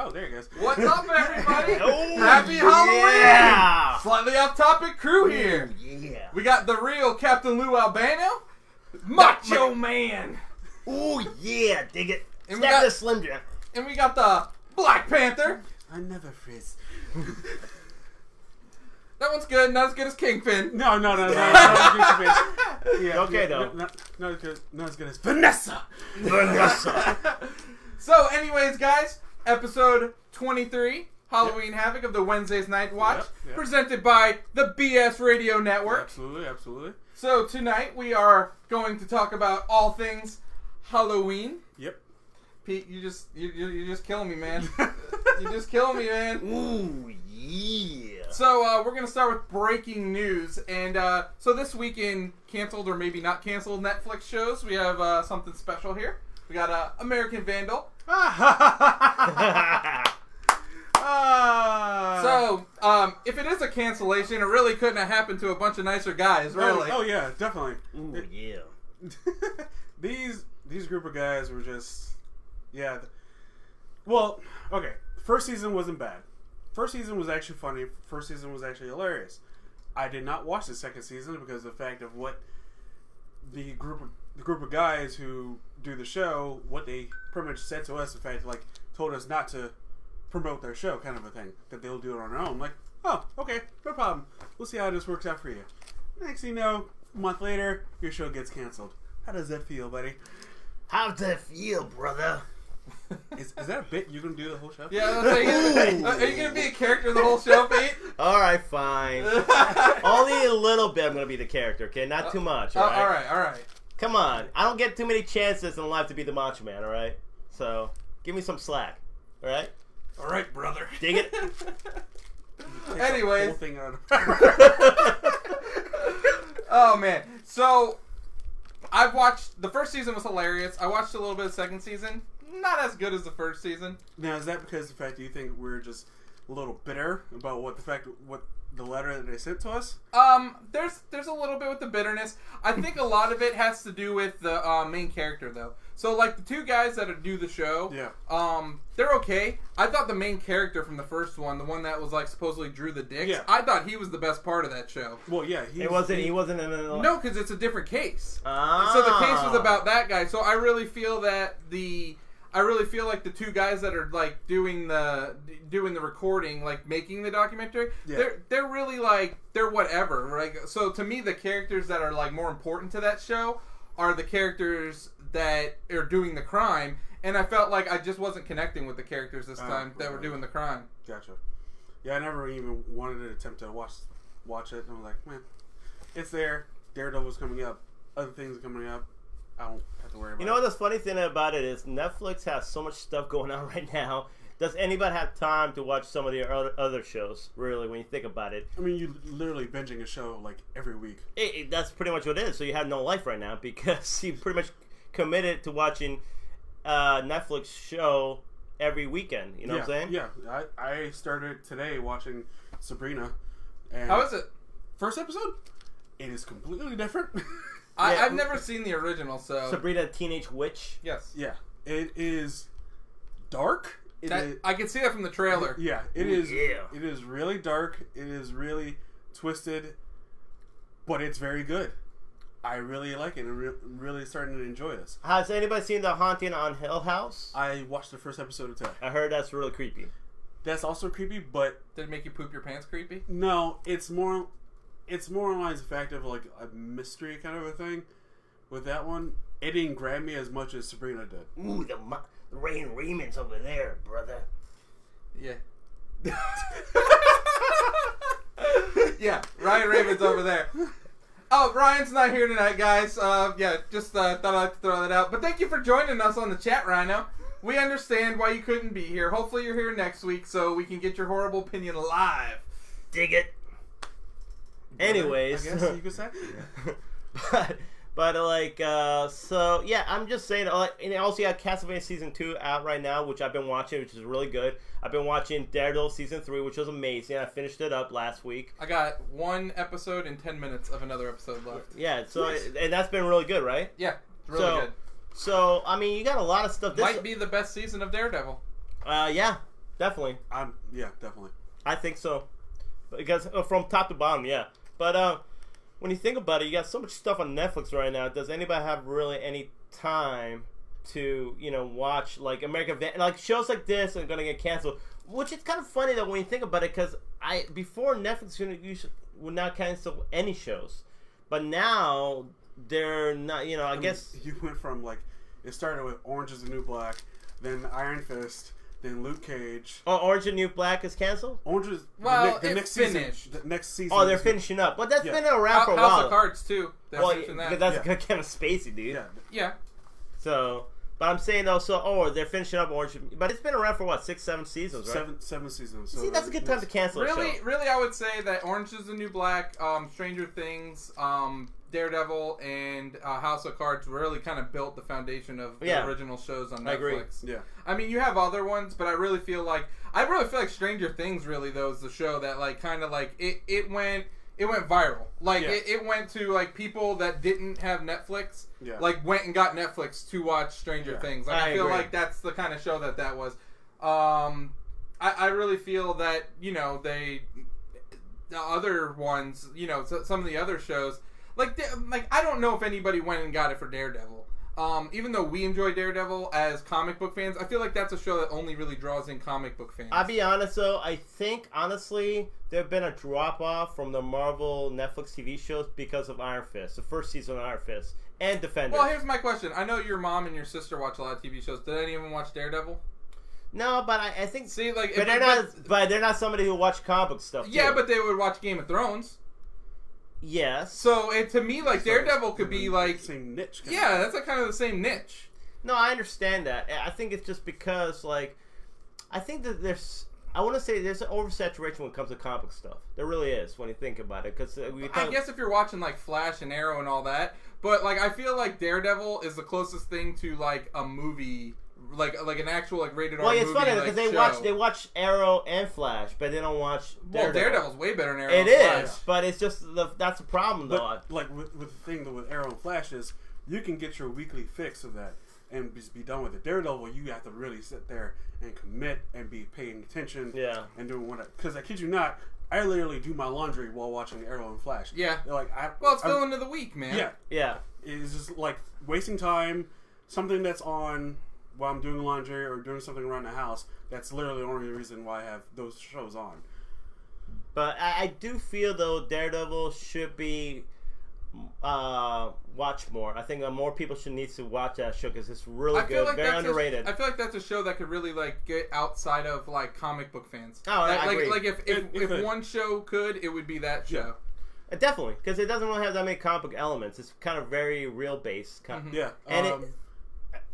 Oh, there he goes. What's up, everybody? Oh, Happy Halloween! Yeah. Slightly off-topic crew here. Yeah. We got the real Captain Lou Albano, Macho Man, Oh, yeah. Dig it. And Snap the Slim Jim. and we got the Black Panther. I never frizz. That one's good, not as good as Kingpin. No. Yeah, Okay, though. Not as good as Vanessa. Vanessa. So, anyways, guys, episode 23, Halloween Havoc of the Wednesday's Night Watch, Yep. presented by the BS Radio Network. Absolutely. So tonight we are going to talk about all things Halloween. Yep. Pete, you're just killing me, man. You're just killing me, man. Ooh, yeah. So we're gonna start with breaking news, and so this week in canceled or maybe not canceled Netflix shows, we have something special here. We got American Vandal. So if it is a cancellation, it really couldn't have happened to a bunch of nicer guys, really. Oh yeah, definitely. Ooh, yeah. These group of guys were just Well, okay. First season wasn't bad. First season was actually funny. First season was actually hilarious. I did not watch the second season because of the fact of what the group of guys who do the show, what they pretty much said to us, in fact, like told us not to promote their show, kind of a thing, that they'll do it on their own. Like, oh, okay, no problem. We'll see how this works out for you. Next thing you know, a month later, your show gets canceled. How does that feel, buddy? How's that feel, brother? Is that a bit you're gonna do the whole show? Yeah, are you gonna be a character the whole show, Pete? Alright, fine. Only a little bit I'm going to be the character, okay? Not too much, alright? Alright. Come on. I don't get too many chances in life to be the Macho Man, alright? So, give me some slack, alright? Alright, brother. Dig it? Anyways. Thing out. Oh, man. So, I've watched, the first season was hilarious. I watched a little bit of the second season. Not as good as the first season. Now, is that because of the fact that you think we're just a little bitter about what the letter that they sent to us? There's a little bit with the bitterness. I think a lot of it has to do with the main character, though. So, like, the two guys that do the show, they're okay. I thought the main character from the first one, the one that was, like, supposedly drew the dicks, I thought he was the best part of that show. Well, yeah. He wasn't in the... No, because it's a different case. Ah. So the case was about that guy. So I really feel that like the two guys that are like doing the recording, like making the documentary, they're really like they're whatever. Right? So to me, the characters that are like more important to that show are the characters that are doing the crime, and I felt like I just wasn't connecting with the characters this time that were doing the crime. Gotcha. Yeah, I never even wanted to attempt to watch it, and I was like, man, it's there. Daredevil's coming up. Other things are coming up. I don't have to worry about it. You know, the funny thing about it is Netflix has so much stuff going on right now. Does anybody have time to watch some of the other shows, really, when you think about it? I mean, you're literally binging a show, like, every week. That's pretty much what it is. So you have no life right now because you pretty much committed to watching Netflix show every weekend. You know what I'm saying? Yeah. I started today watching Sabrina. And How is it? First episode? It is completely different. I've never seen the original, so... Sabrina Teenage Witch? Yes. Yeah. It is dark. I can see that from the trailer. Yeah. It is. Yeah. It is really dark. It is really twisted. But it's very good. I really like it. I'm really starting to enjoy this. Has anybody seen The Haunting on Hill House? I watched the first episode of today. I heard that's really creepy. That's also creepy, but... Did it make you poop your pants creepy? No, it's more on the fact of like a mystery kind of a thing. With that one, it didn't grab me as much as Sabrina did. Ooh, the Rain Raymond's over there, brother. Yeah. Yeah, Ryan Raven's over there. Oh, Ryan's not here tonight, guys. Just thought I'd throw that out. But thank you for joining us on the chat, Rhino. We understand why you couldn't be here. Hopefully you're here next week so we can get your horrible opinion live. Dig it. Anyways. I guess you could say. But so yeah, I'm just saying. And also, you have Castlevania Season 2 out right now, which I've been watching, which is really good. I've been watching Daredevil Season 3, which was amazing. I finished it up last week. I got one episode and 10 minutes of another episode left. Yeah, so Nice. and that's been really good, right? Yeah, it's really good. So I mean, you got a lot of stuff. Might be the best season of Daredevil. Yeah. Definitely. Definitely. I think so. Because from top to bottom, yeah. But when you think about it, you got so much stuff on Netflix right now. Does anybody have really any time to, watch like American like shows like this are gonna get canceled? Which is kind of funny though when you think about it, because before Netflix would not cancel any shows, but now they're not. I guess you went from like it started with Orange Is the New Black, then Iron Fist. Then Luke Cage. Oh, Orange and New Black is canceled? Orange is the next finished. Season. The next season. Oh, they're finishing up. But that's been around for a while. House of Cards, too. They're finishing that. That's kind of spacey, dude. Yeah. So, but I'm saying also, they're finishing up Orange. But it's been around for what, 6-7 seasons, right? Seven seasons. So see, that's a good time to cancel a show. Really, I would say that Orange Is the New Black, Stranger Things, Daredevil, and House of Cards really kind of built the foundation of the original shows on Netflix. I agree. Yeah. I mean, you have other ones, but I really feel like Stranger Things really though is the show that like kind of like it went viral. Like it went to like people that didn't have Netflix, like went and got Netflix to watch Stranger Things. Like I feel like that's the kind of show that was. I really feel that the other ones, some of the other shows. Like I don't know if anybody went and got it for Daredevil. Even though we enjoy Daredevil as comic book fans, I feel like that's a show that only really draws in comic book fans. I'll be honest though, I think honestly there's been a drop off from the Marvel Netflix TV shows because of Iron Fist, the first season of Iron Fist, and Defenders. Well, here's my question. I know your mom and your sister watch a lot of TV shows. Did any of them watch Daredevil? No, but I think. See, like, but they're not somebody who watch comic book stuff. Yeah, too. but they would watch Game of Thrones. Yes. So to me, like Daredevil could be like same niche. Yeah, that's like kind of the same niche. No, I understand that. I think it's just because like I think that I want to say there's an oversaturation when it comes to comic stuff. There really is when you think about it. Because I guess if you're watching like Flash and Arrow and all that, but like I feel like Daredevil is the closest thing to like a movie. Like an actual like rated R movie. Well, it's funny because they watch Arrow and Flash, but they don't watch Daredevil. Well, Daredevil's way better than Arrow. It is, but it's just that's the problem though. But like with the thing with Arrow and Flash is you can get your weekly fix of that and just be done with it. Daredevil, you have to really sit there and commit and be paying attention. And doing what. Because I kid you not, I literally do my laundry while watching Arrow and Flash. Yeah. Like it's filling into the week, man. Yeah. It's just like wasting time. Something that's on while I'm doing laundry or doing something around the house. That's literally the only reason why I have those shows on. But I do feel though Daredevil should be watched more. I think more people should need to watch that show because it's really good, like very underrated. I feel like that's a show that could really like get outside of like comic book fans. Oh, I agree. Like if one show could, it would be that show. Yeah. Definitely, because it doesn't really have that many comic book elements. It's kind of very real based. Yeah, and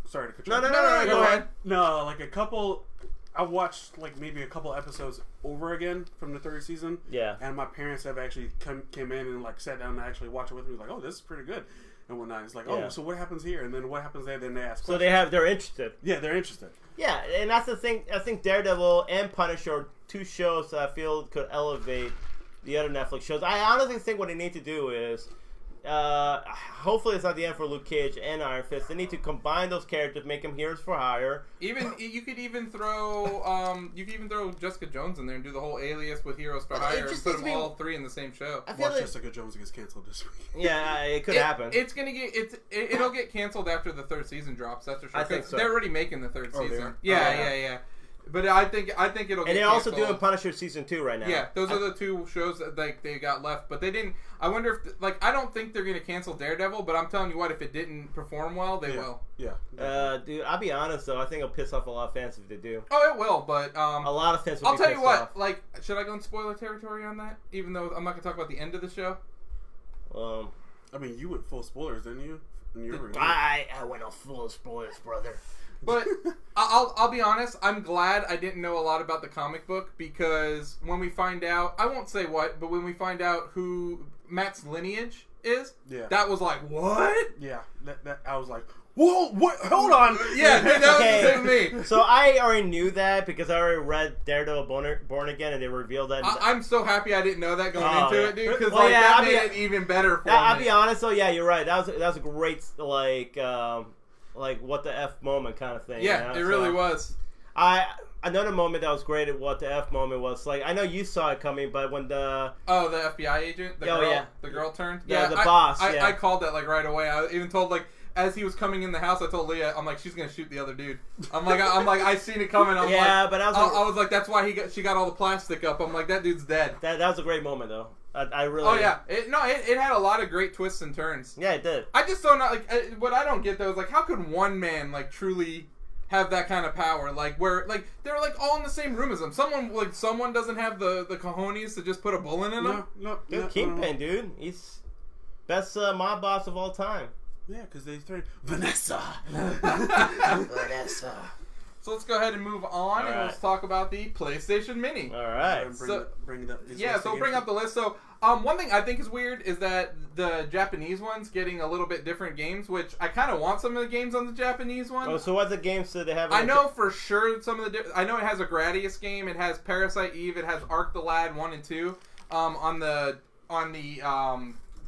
sorry to cut you off. No, go ahead. No, like I watched like maybe a couple episodes over again from the third season. Yeah. And my parents have actually came in and like sat down and actually watched it with me. Like, oh, this is pretty good and whatnot. It's like, oh, so what happens here? And then what happens there? Then they ask questions. So they're interested. Yeah, they're interested. Yeah, and that's the thing. I think Daredevil and Punisher are two shows that I feel could elevate the other Netflix shows. I honestly think what they need to do is hopefully it's not the end for Luke Cage and Iron Fist. They need to combine those characters, make them heroes for hire. Even you could even throw Jessica Jones in there and do the whole Alias with Heroes for Hire and put them all three in the same show. Watch Jessica Jones gets canceled this week. Yeah, it could happen. It'll get canceled after the third season drops. That's for sure. I think so. They're already making the third season. Yeah. But I think it'll. And they're also doing Punisher season 2 right now. Yeah, those are the two shows that they got left. But they didn't. I wonder if I don't think they're going to cancel Daredevil. But I'm telling you what, if it didn't perform well, they will. Yeah. Dude, I'll be honest though. I think it'll piss off a lot of fans if they do. Oh, it will. But a lot of fans will. I'll tell you what. Like, should I go in spoiler territory on that? Even though I'm not going to talk about the end of the show. I mean, you went full spoilers, didn't you? I went on full spoilers, brother. But I'll be honest, I'm glad I didn't know a lot about the comic book because when we find out, I won't say what, but when we find out who Matt's lineage is, that was like, what? Yeah, that I was like, whoa, what? Hold on. Yeah, that was the same with me. So I already knew that because I already read Daredevil Born Again and they revealed that. I'm so happy I didn't know that going into it, dude, because that made it even better for me. I'll be honest though, yeah, you're right. That was a great, like what the F moment kind of thing. Yeah, it really was. another moment that was great at what the F moment was like. I know you saw it coming, but when the the FBI agent, the girl turned. Yeah, the boss. I called that like right away. I even told like as he was coming in the house, I told Leah, I'm like, she's gonna shoot the other dude. I'm like, I seen it coming. But I was like, that's why she got all the plastic up. I'm like, that dude's dead. That was a great moment though. I really. Oh yeah, it had a lot of great twists and turns. Yeah, it did. I just don't know. Like, what I don't get though is like, how could one man like truly have that kind of power? Like, where like they're like all in the same room as them. Someone doesn't have the cojones to just put a bullet in them. No, Kingpin, dude. He's best mob boss of all time. Yeah, because they threatened Vanessa. Vanessa. So let's go ahead and move on, and let's talk about the PlayStation Mini. All right. Bring it up. So we'll bring up the list. So one thing I think is weird is that the Japanese one's getting a little bit different games, which I kind of want some of the games on the Japanese one. Oh, so what the games do they have? I know for sure some of the. I know it has a Gradius game. It has Parasite Eve. It has Arc the Lad 1 and 2. On the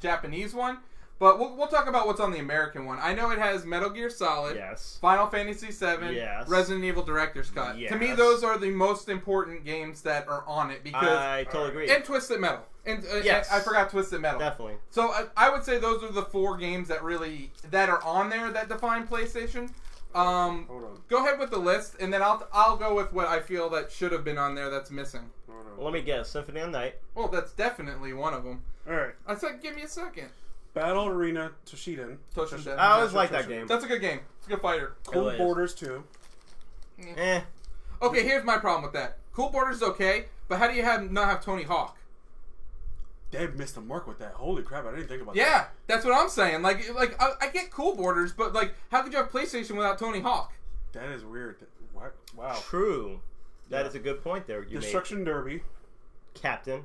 Japanese one. But we'll talk about what's on the American one. I know it has Metal Gear Solid, yes, Final Fantasy VII, yes, Resident Evil Director's Cut. Yes. To me, those are the most important games that are on it because I totally agree. And Twisted Metal. And yes, I forgot Twisted Metal. Definitely. So I would say those are the 4 games that are on there that define PlayStation. Hold on. Go ahead with the list, and then I'll go with what I feel that should have been on there that's missing. Well, let me guess. Symphony of the Night. Well, that's definitely one of them. All right. I said, give me a second. Battle Arena Toshiden. I always like that game. That's a good game. It's a good fighter. Cool Borders 2. Okay, here's my problem with that. Cool Borders is okay, but how do you not have Tony Hawk? They missed the mark with that. Holy crap! I didn't think about that. Yeah, that's what I'm saying. Like I get Cool Borders, but like, how could you have PlayStation without Tony Hawk? That is weird. What? Wow. True. That is a good point there. Destruction Derby. Captain.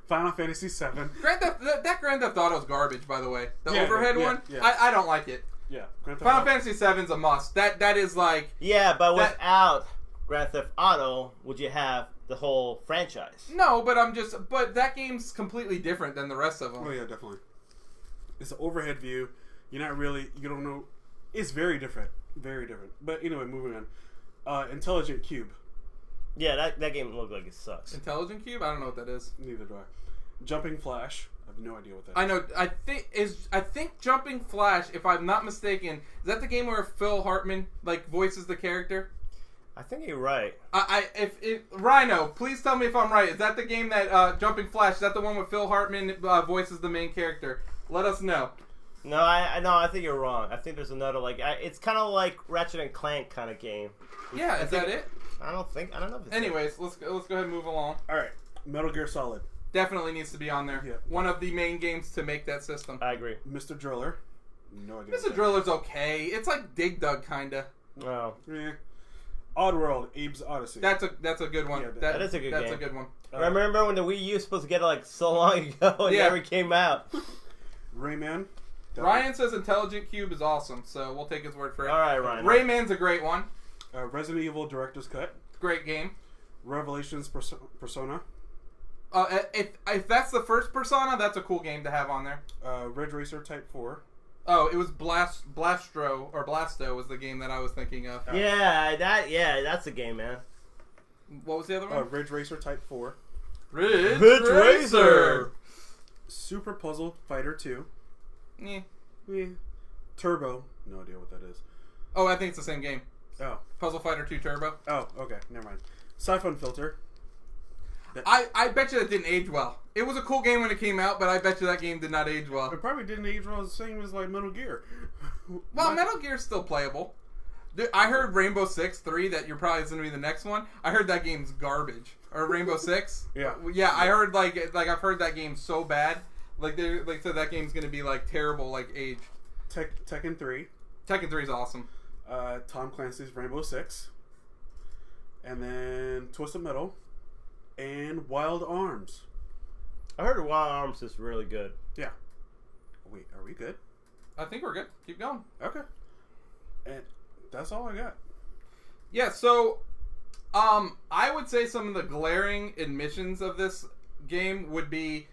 Final Fantasy VII. That Grand Theft Auto is garbage, by the way. The overhead one, yeah. I don't like it. Yeah, Final Fantasy VII's a must. That is like. Yeah, but without Grand Theft Auto, would you have the whole franchise? No, but that game's completely different than the rest of them. Oh yeah, definitely. It's an overhead view. You don't know. It's very different. Very different. But anyway, moving on. Intelligent Cube. Yeah, that game looked like it sucks. Intelligent Cube? I don't know what that is. Neither do I. Jumping Flash. I have no idea what that is. I know. I think Jumping Flash, if I'm not mistaken, is that the game where Phil Hartman like voices the character? I think you're right. Rhino, please tell me if I'm right. Is that the game that Jumping Flash? Is that the one where Phil Hartman voices the main character? Let us know. No, I think you're wrong. I think there's another it's kind of like Ratchet and Clank kind of game. Yeah, is that it? I don't know if it's Anyways, let's go ahead and move along. All right, Metal Gear Solid. Definitely needs to be on there. Yeah. One of the main games to make that system. I agree. Mr. Driller. No idea. Mr. Driller's okay. It's like Dig Dug kinda. Oh. Yeah. Oddworld, Abe's Odyssey. That's a good one. Yeah, that is a good game. That's a good one. Remember when the Wii U was supposed to get it so long ago and never came out? Rayman. Ryan says Intelligent Cube is awesome, so we'll take his word for it. All right, Ryan. Rayman's a great one. Resident Evil Director's Cut. Great game. Revelations Persona. If that's the first Persona, that's a cool game to have on there. Ridge Racer Type 4. Oh, it was Blasto was the game that I was thinking of. Yeah, that's a game, man. What was the other one? Ridge Racer Type 4. Ridge Racer. Super Puzzle Fighter 2. Yeah. Turbo. No idea what that is. Oh, I think it's the same game. Oh. Puzzle Fighter 2 Turbo. Oh, okay. Never mind. Siphon Filter. I bet you that didn't age well. It was a cool game when it came out, but I bet you that game did not age well. It probably didn't age well the same as like Metal Gear. Well, Metal Gear's still playable. I heard Rainbow Six 3 that you're probably going to be the next one. I heard that game's garbage. Or Rainbow Six. Yeah. Yeah, I heard like I've heard that game so bad. Like they said that game's going to be like terrible like age. Tekken 3. Tekken 3 is awesome. Tom Clancy's Rainbow Six. And then Twisted Metal. And Wild Arms. I heard Wild Arms is really good. Yeah. Wait, are we good? I think we're good. Keep going. Okay. And that's all I got. Yeah, so I would say some of the glaring admissions of this game would be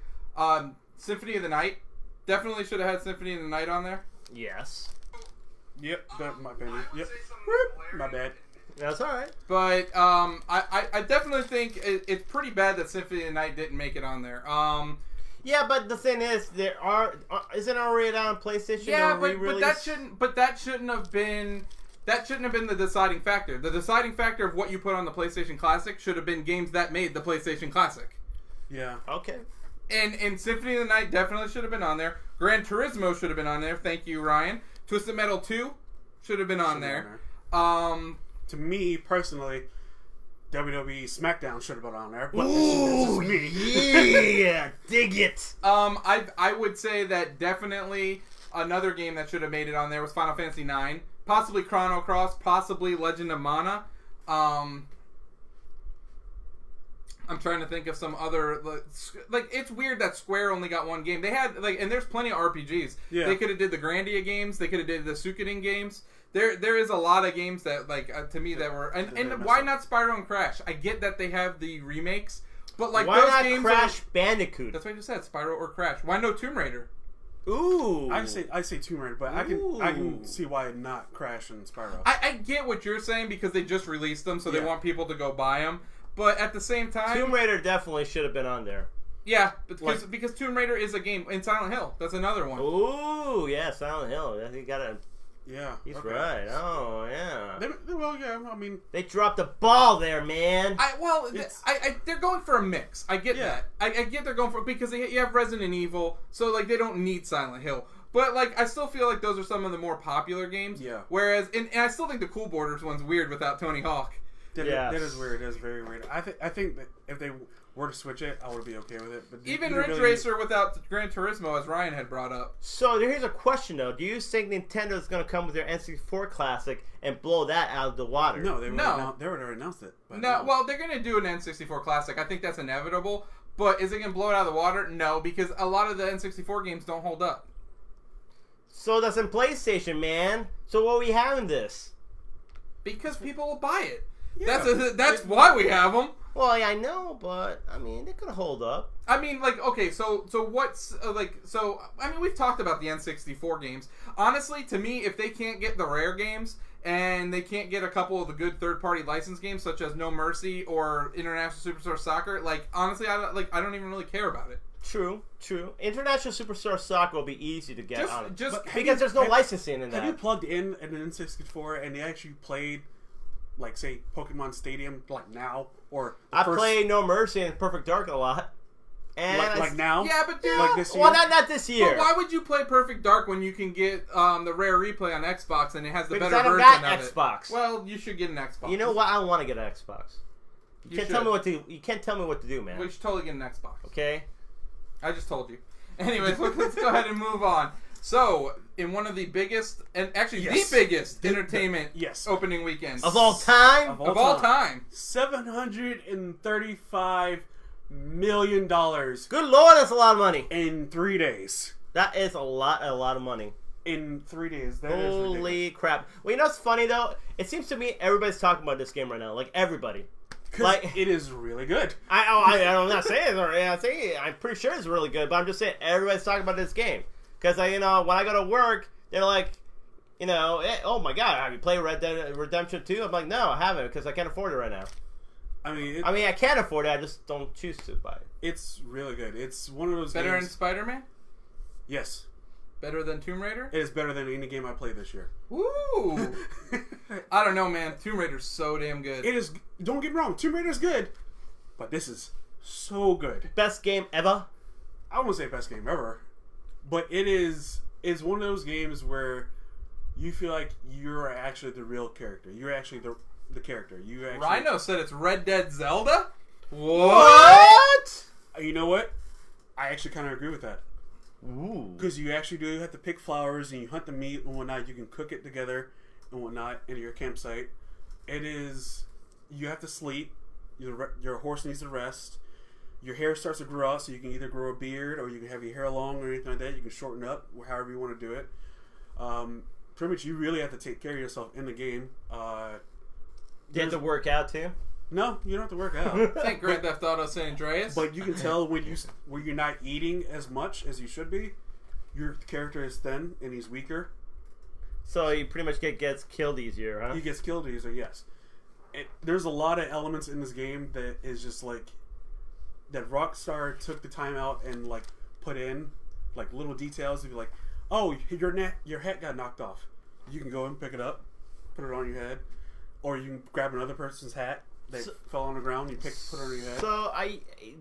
Symphony of the Night. Definitely should have had Symphony of the Night on there. Yes. Yep, that's my opinion. Yep. My bad. That's all right. But I definitely think it's pretty bad that Symphony of the Night didn't make it on there. Yeah, but the thing is, isn't it already on PlayStation? Yeah, but that shouldn't have been the deciding factor. The deciding factor of what you put on the PlayStation Classic should have been games that made the PlayStation Classic. Yeah. Okay. And Symphony of the Night definitely should have been on there. Gran Turismo should have been on there. Thank you, Ryan. Twisted Metal 2 should have been on there. To me personally, WWE SmackDown should have been on there. But Ooh, that's me. Yeah, dig it. I would say that definitely another game that should have made it on there was Final Fantasy IX, possibly Chrono Cross, possibly Legend of Mana. I'm trying to think of some other like it's weird that Square only got one game. They had and there's plenty of RPGs. Yeah. They could have did the Grandia games. They could have did the Suikoden games. There is a lot of games that to me that were and why not Spyro and Crash? I get that they have the remakes, but why those not games Crash Bandicoot? That's what I just said, Spyro or Crash. Why no Tomb Raider? Ooh, I say Tomb Raider, but I can see why not Crash and Spyro. I get what you're saying because they just released them, so they want people to go buy them. But at the same time, Tomb Raider definitely should have been on there. Yeah, because Tomb Raider is a game in Silent Hill. That's another one. Ooh, yeah, Silent Hill. You gotta. Yeah, he's right. Oh, yeah. Well, yeah. I mean, they dropped the ball there, man. They're going for a mix. I get that. I get they're going for because you have Resident Evil, so they don't need Silent Hill. But I still feel like those are some of the more popular games. Yeah. Whereas, and I still think the Cool Borders one's weird without Tony Hawk. That is weird. That is very weird. I think that if they were to switch it, I would be okay with it. But even Ridge Racer without Gran Turismo, as Ryan had brought up. So here's a question though: do you think Nintendo is going to come with their N64 Classic and blow that out of the water? No, they already announced it. No, well, they're going to do an N64 Classic. I think that's inevitable. But is it going to blow it out of the water? No, because a lot of the N64 games don't hold up. So that's in PlayStation, man. So what are we having this? Because people will buy it. Yeah. That's why we have them. Well, yeah, I know, but I mean, they could hold up. I mean, okay, so what's I mean, we've talked about the N64 games. Honestly, to me, if they can't get the rare games and they can't get a couple of the good third-party license games such as No Mercy or International Superstar Soccer, honestly, I don't even really care about it. True. International Superstar Soccer will be easy to get on it. Because there's no licensing in that. Have you plugged in an N64 and they actually played, say, Pokemon Stadium, now? Or I play No Mercy and Perfect Dark a lot. And now? Yeah, but dude, this year? Well, not this year. But why would you play Perfect Dark when you can get the rare replay on Xbox and it has the better version got of Xbox. it? Well, you should get an Xbox. You know what? I want to get an Xbox. You can't tell me what to. You can't tell me what to do, man. We should totally get an Xbox. Okay. I just told you. Anyways, let's go ahead and move on. So, in one of the biggest, and actually the biggest entertainment opening weekends of all time, of all time, $735 million. Good Lord, that's a lot of money in 3 days. That is a lot of money in 3 days. Holy crap! Well, you know what's funny though? It seems to me everybody's talking about this game right now. Everybody. It is really good. I'm not saying I'm pretty sure it's really good, but I'm just saying everybody's talking about this game because when I go to work, they're like, oh my god, have you played Red Dead Redemption 2? I'm like, no, I haven't because I can't afford it right now. I mean, I can't afford it. I just don't choose to buy it. It's really good. It's one of those better games. than SpiderMan. Yes. Better than Tomb Raider? It is better than any game I played this year. Woo! I don't know, man. Tomb Raider's so damn good. It is. Don't get me wrong. Tomb Raider's good, but this is so good. Best game ever? I won't say best game ever, but it is. It's one of those games where you feel like you're actually the real character. You're actually the character. You actually. Rhino said it's Red Dead Zelda. What? You know what? I actually kind of agree with that. Ooh. Because you actually do have to pick flowers and you hunt the meat and whatnot. You can cook it together and whatnot in your campsite. It is. You have to sleep. Your horse needs to rest. Your hair starts to grow out, so you can either grow a beard or you can have your hair long or anything like that. You can shorten up, however you want to do it. Pretty much, you really have to take care of yourself in the game. You have to work out too. No, you don't have to work out. Thank Grand Theft Auto San Andreas. But you can tell when you're not eating as much as you should be. Your character is thin and he's weaker. So he pretty much gets killed easier, huh? He gets killed easier, yes. There's a lot of elements in this game that is just like that Rockstar took the time out and like put in like little details to be like, oh, your hat got knocked off. You can go and pick it up, put it on your head, or you can grab another person's hat that fell on the ground. You put it on your head. So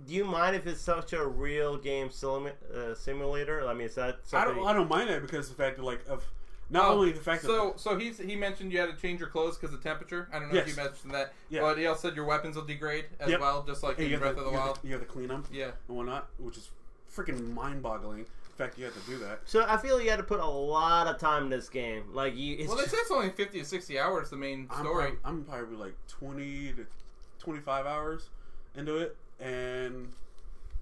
do you mind if it's such a real game simulator? I mean, is that something? I don't mind that because the fact that like of not only the fact that so he mentioned you had to change your clothes because of temperature. I don't know if you mentioned that, but he also said your weapons will degrade as well, just like in Breath of the Wild. You have to clean them, and whatnot, which is freaking mind-boggling. The fact you have to do that. So I feel you had to put a lot of time in this game. Like they say it's only 50 to 60 hours. The main story. I'm probably like 20 to 25 hours into it, and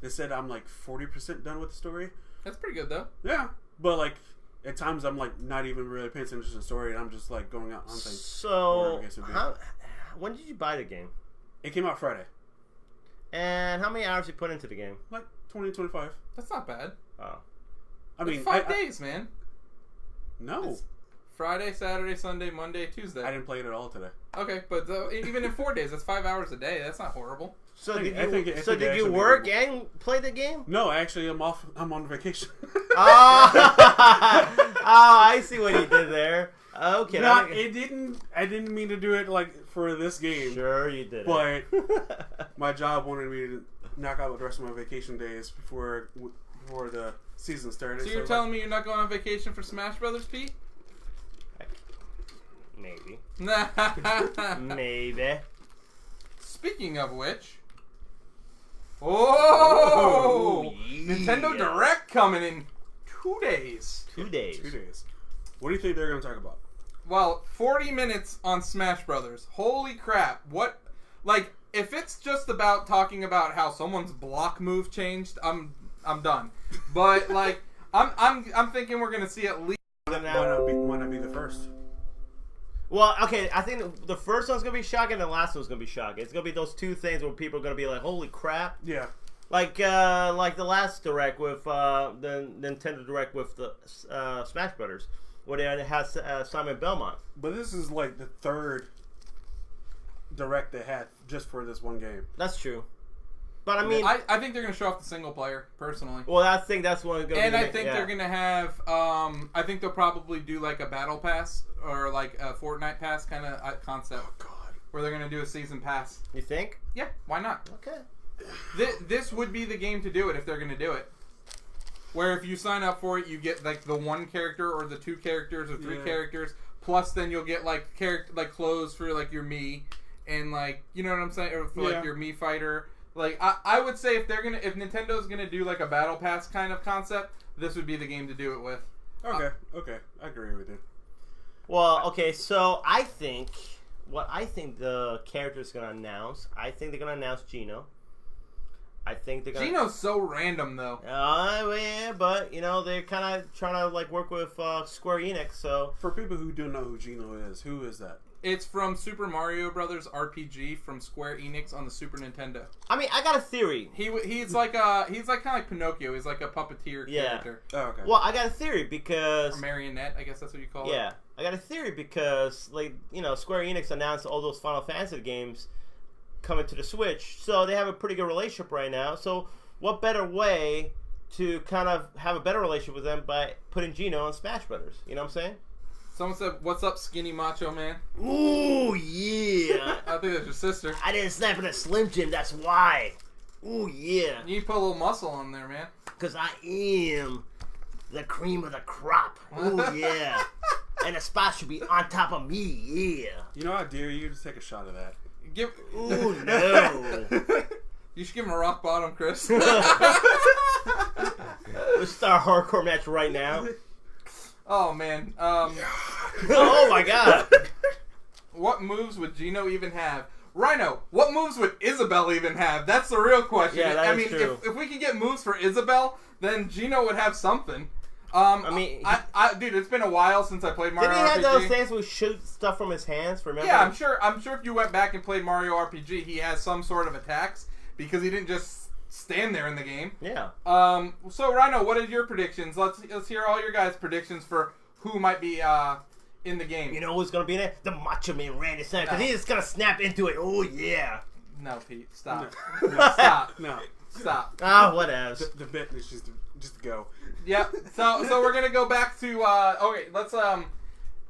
they said I'm like 40% done with the story. That's pretty good though. Yeah, but like at times I'm like not even really paying attention to the story, and I'm just like going out on things. So when did you buy the game? It came out Friday. And how many hours you put into the game? Like 20 to 25. That's not bad. Oh. I mean, 5 days, man. No. It's Friday, Saturday, Sunday, Monday, Tuesday. I didn't play it at all today. Okay, but even in 4 days, that's 5 hours a day. That's not horrible. So did you work and play the game? No, actually, I'm off. I'm on vacation. I see what you did there. Okay. I didn't mean to do it like for this game. Sure, you did. But my job wanted me to knock out the rest of my vacation days before the season started. So you're telling me you're not going on vacation for Smash Brothers, Pete? Maybe. Maybe. Speaking of which, Nintendo Direct coming in 2 days. 2 days. 2 days. What do you think they're going to talk about? Well, 40 minutes on Smash Brothers. Holy crap! What? Like, if it's just about talking about how someone's block move changed, I'm done. But like, I'm thinking we're going to see at least. Why not be the first? Well, okay, I think the first one's going to be shocking and the last one's going to be shocking. It's going to be those two things where people are going to be like, holy crap. Yeah. Like the last Direct with the Nintendo Direct with the Smash Brothers, where it has Simon Belmont. But this is like the third Direct they had just for this one game. That's true. But I mean, I think they're going to show off the single player, personally. Well, I think that's one. And I think they're going to have. I think they'll probably do like a battle pass or like a Fortnite pass kind of concept. Oh God! Where they're going to do a season pass. You think? Yeah. Why not? Okay. This would be the game to do it if they're going to do it. Where if you sign up for it, you get like the one character or the two characters or three characters. Plus, then you'll get like clothes for like your Mii and like you know what I'm saying, or for like your Mii fighter. Like I would say if Nintendo's gonna do like a battle pass kind of concept, this would be the game to do it with. Okay, I agree with you. Well, okay, so I think the character's gonna announce. I think they're gonna announce Gino. I think they're gonna. Gino's so random though. Yeah, but you know they're kind of trying to like work with Square Enix. So for people who don't know who Gino is, who is that? It's from Super Mario Brothers RPG from Square Enix on the Super Nintendo. I mean, I got a theory. He's like kind of like Pinocchio. He's like a puppeteer character. Oh, okay. Well, I got a theory because or marionette, I guess that's what you call it. Yeah, I got a theory because like you know Square Enix announced all those Final Fantasy games coming to the Switch, so they have a pretty good relationship right now. So what better way to kind of have a better relationship with them by putting Gino on Smash Brothers? You know what I'm saying? Someone said, "What's up, skinny macho man?" Ooh, yeah. I think that's your sister. I didn't snap in a Slim Jim, that's why. Ooh, yeah. You put a little muscle on there, man. Because I am the cream of the crop. Ooh, yeah. And the spot should be on top of me, yeah. You know, I dare you to take a shot of that. Ooh, no. You should give him a rock bottom, Chris. Let's start a hardcore match right now. Oh, man. Oh, my God. What moves would Gino even have? Rhino, what moves would Isabelle even have? That's the real question. Yeah, that is true. If we could get moves for Isabelle, then Gino would have something. Dude, it's been a while since I played Mario RPG. Didn't he have those things where shoot stuff from his hands? Remember? Yeah, I'm sure if you went back and played Mario RPG, he has some sort of attacks because he didn't just stand there in the game. Yeah. So Rhino, what are your predictions? Let's hear all your guys' predictions for who might be in the game. You know who's gonna be in it? The Macho Man Randy Savage. Because he's just gonna snap into it. Oh yeah. No, Pete, stop. No. Stop. No. Stop. Ah, whatever. The bit is just to go. Yep. So we're gonna go back to okay. Let's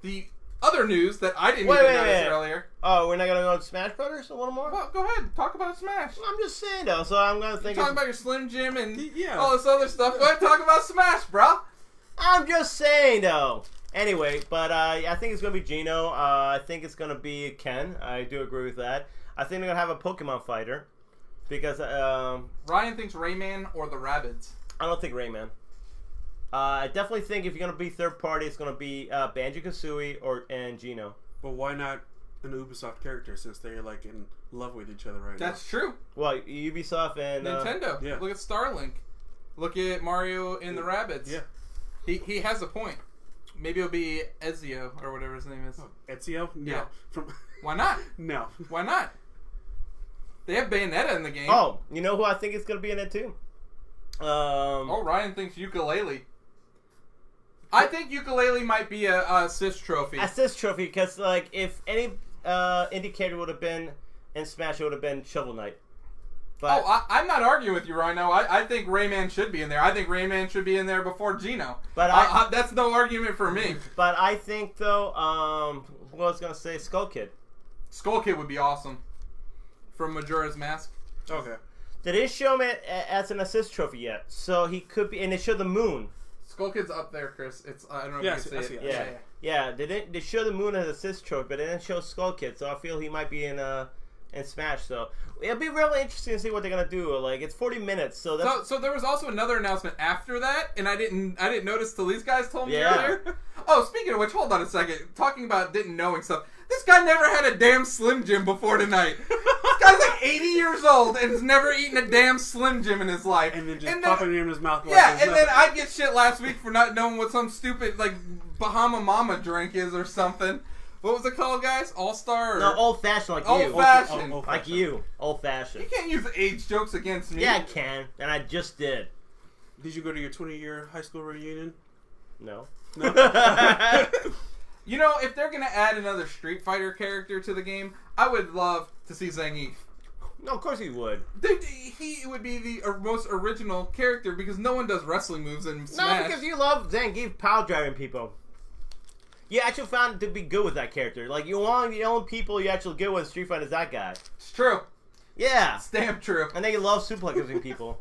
the other news that I didn't even notice earlier. Oh, we're not gonna go to Smash Brothers a little more? Well, go ahead. Talk about Smash. I'm just saying though. So I'm gonna think. Talking about your Slim Jim and Yeah. all this other stuff. Go ahead, talk about Smash, bro. I'm just saying though. Anyway, but I think it's gonna be Gino. I think it's gonna be Ken. I do agree with that. I think they're gonna have a Pokemon fighter because Ryan thinks Rayman or the Rabbids. I don't think Rayman. I definitely think if you're gonna be third party, it's gonna be Banjo-Kazooie and Gino. But why not an Ubisoft character since they're like in love with each other right That's true. Well, Ubisoft and Nintendo. yeah. Look at Starlink. Look at Mario and the Rabbids. Yeah. He has a point. Maybe it'll be Ezio or whatever his name is. Oh, Ezio? No. Yeah. From Why not? No. Why not? They have Bayonetta in the game. Oh, you know who I think is gonna be in it too? Ryan thinks ukulele. I think ukulele might be a assist trophy. Assist trophy because like if any indicator would have been in Smash, it would have been Shovel Knight. But I'm not arguing with you right now. I think Rayman should be in there. I think Rayman should be in there before Gino. But that's no argument for me. But I think though, what I was gonna say, Skull Kid. Skull Kid would be awesome. From Majora's Mask. Okay. They didn't show him as an assist trophy yet, so he could be. And they showed the moon. Skull Kid's up there, Chris. It's I don't know if you can see it. Yeah. They showed the moon as assist trophy, but they didn't show Skull Kid, so I feel he might be in Smash. So it'll be really interesting to see what they're gonna do. Like it's 40 minutes, so that's so there was also another announcement after that, and I didn't notice till these guys told me earlier. Oh, speaking of which, hold on a second. Talking about didn't knowing stuff. This guy never had a damn Slim Jim before tonight. This guy's like 80 years old and has never eaten a damn Slim Jim in his life. And then just popping it in his mouth. Yeah, and then I get shit last week for not knowing what some stupid like Bahama Mama drink is or something. What was it called, guys? All-Star? No, old-fashioned like you. Old-fashioned. Like you. Old-fashioned. You can't use age jokes against me. Yeah, I can. And I just did. Did you go to your 20-year high school reunion? No. You know, if they're going to add another Street Fighter character to the game, I would love to see Zangief. No, of course he would. He would be the most original character because no one does wrestling moves in Smash. No, because you love Zangief power driving people. You actually found to be good with that character. Like, you want the only people you actually good with in Street Fighter is that guy. It's true. Yeah. It's damn true. And then you love suplexing people.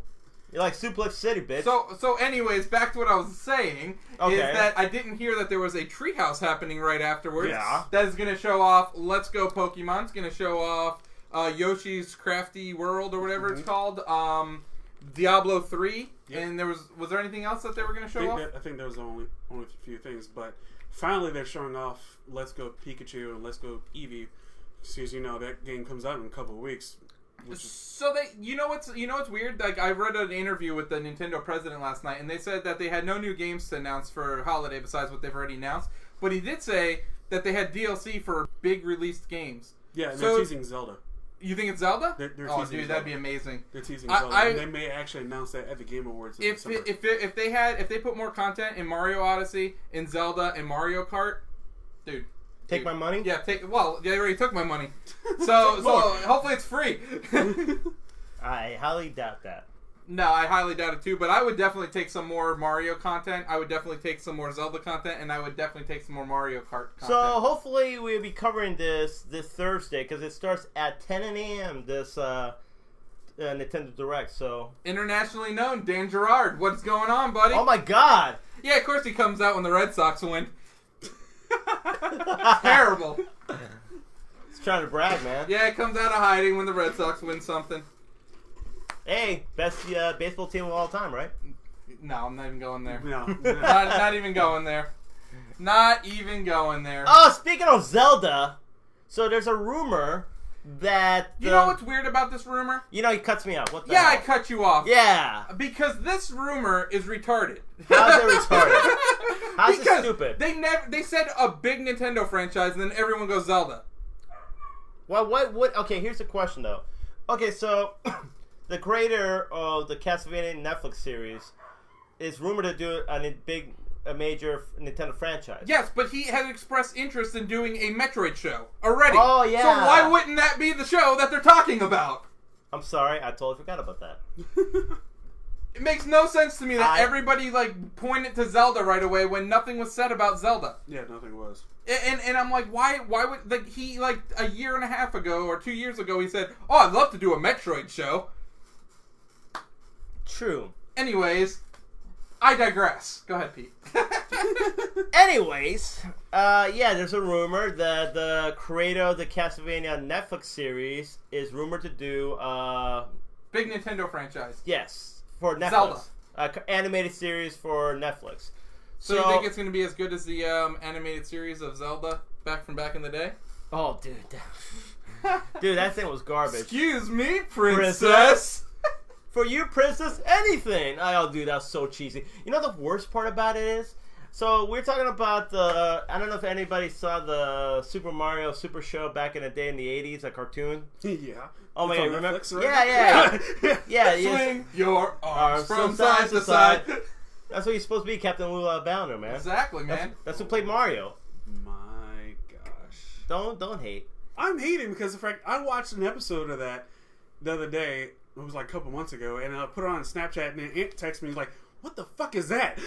You're like Suplex City, bitch. So anyways, back to what I was saying is that I didn't hear that there was a treehouse happening right afterwards. Yeah. That is going to show off Let's Go Pokemon. It's going to show off Yoshi's Crafty World or whatever it's called. Diablo 3. Yep. And was there anything else that they were going to show off? I think there was only a few things, but finally they're showing off Let's Go Pikachu and Let's Go Eevee. Because you know that game comes out in a couple of weeks. So you know what's weird? Like I read an interview with the Nintendo president last night, and they said that they had no new games to announce for holiday besides what they've already announced. But he did say that they had DLC for big released games. Yeah, and they're teasing Zelda. You think it's Zelda? They're teasing dude, Zelda. That'd be amazing. They're teasing Zelda. And they may actually announce that at the Game Awards. If they put more content in Mario Odyssey, in Zelda, and Mario Kart, dude. Take my money? Yeah, they already took my money. So hopefully it's free. I highly doubt that. No, I highly doubt it too, but I would definitely take some more Mario content. I would definitely take some more Zelda content, and I would definitely take some more Mario Kart content. So hopefully we'll be covering this Thursday, because it starts at 10 a.m. this Nintendo Direct, so... Internationally known, Dan Gerard. What's going on, buddy? Oh my god! Yeah, of course he comes out when the Red Sox win. Terrible. He's trying to brag, man. Yeah, it comes out of hiding when the Red Sox win something. Hey, best baseball team of all time, right? No, I'm not even going there. No. not even going there. Not even going there. Oh, speaking of Zelda, so there's a rumor that... You know what's weird about this rumor? You know, he cuts me off. What the hell? I cut you off. Yeah. Because this rumor is retarded. How's it retarded? How's it stupid? They said a big Nintendo franchise, and then everyone goes Zelda. Well, what? Okay, here's the question, though. Okay, so... The creator of the Castlevania Netflix series is rumored to do a big a major Nintendo franchise. Yes, but he had expressed interest in doing a Metroid show already. Oh, yeah. So why wouldn't that be the show that they're talking about? I'm sorry, I totally forgot about that. It makes no sense to me that everybody like pointed to Zelda right away when nothing was said about Zelda. Yeah, nothing was. And I'm like, why would like he like a year and a half ago or 2 years ago he said, "Oh, I'd love to do a Metroid show." True. Anyways, I digress. Go ahead, Pete. Anyways, yeah, there's a rumor that the creator of the Castlevania Netflix series is rumored to do Big Nintendo franchise. Yes, for Netflix. Zelda. Animated series for Netflix. So you think it's going to be as good as the animated series of Zelda back in the day? Oh, dude. Dude, that thing was garbage. Excuse me, princess. For you, princess, anything. Oh, dude, that's so cheesy. You know the worst part about it is? So, we're talking about the... I don't know if anybody saw the Super Mario Super Show back in the day in the 80s, a cartoon. Yeah. Oh, my God, remember? Netflix, right? Yeah. Swing your arms from side to side. That's what you're supposed to be, Captain Lula Bowner, man. Exactly, man. That's who played Mario. My gosh. Don't hate. I'm hating because the fact I watched an episode of that the other day. It was like a couple months ago, and I put it on Snapchat, and it texted me like, "What the fuck is that?"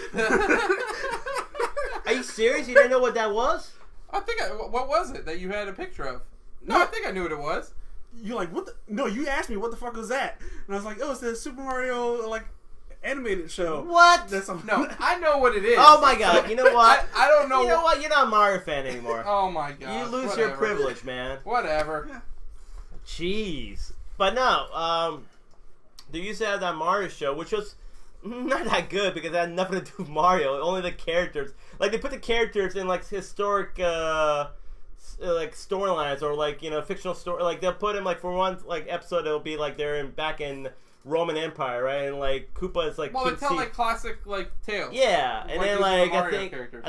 Are you serious? You didn't know what that was? I think what was it that you had a picture of? No, I think I knew what it was. You're like, what? No, you asked me what the fuck was that, and I was like, "Oh, it's the Super Mario like animated show." What? No, I know what it is. Oh my God! You know what? I don't know. You know what? You're not a Mario fan anymore. Oh my God! You lose your privilege, man. Whatever. Jeez. But no, they used to have that Mario show, which was not that good because it had nothing to do with Mario. Only the characters. Like, they put the characters in, like, historic, like, storylines or, like, you know, fictional story. Like, they'll put them, like, for one, like, episode, it'll be, like, they're back in Roman Empire, right? And, like, Koopa is, like, well, they tell, like, classic, like, tales. Yeah. And then, like, I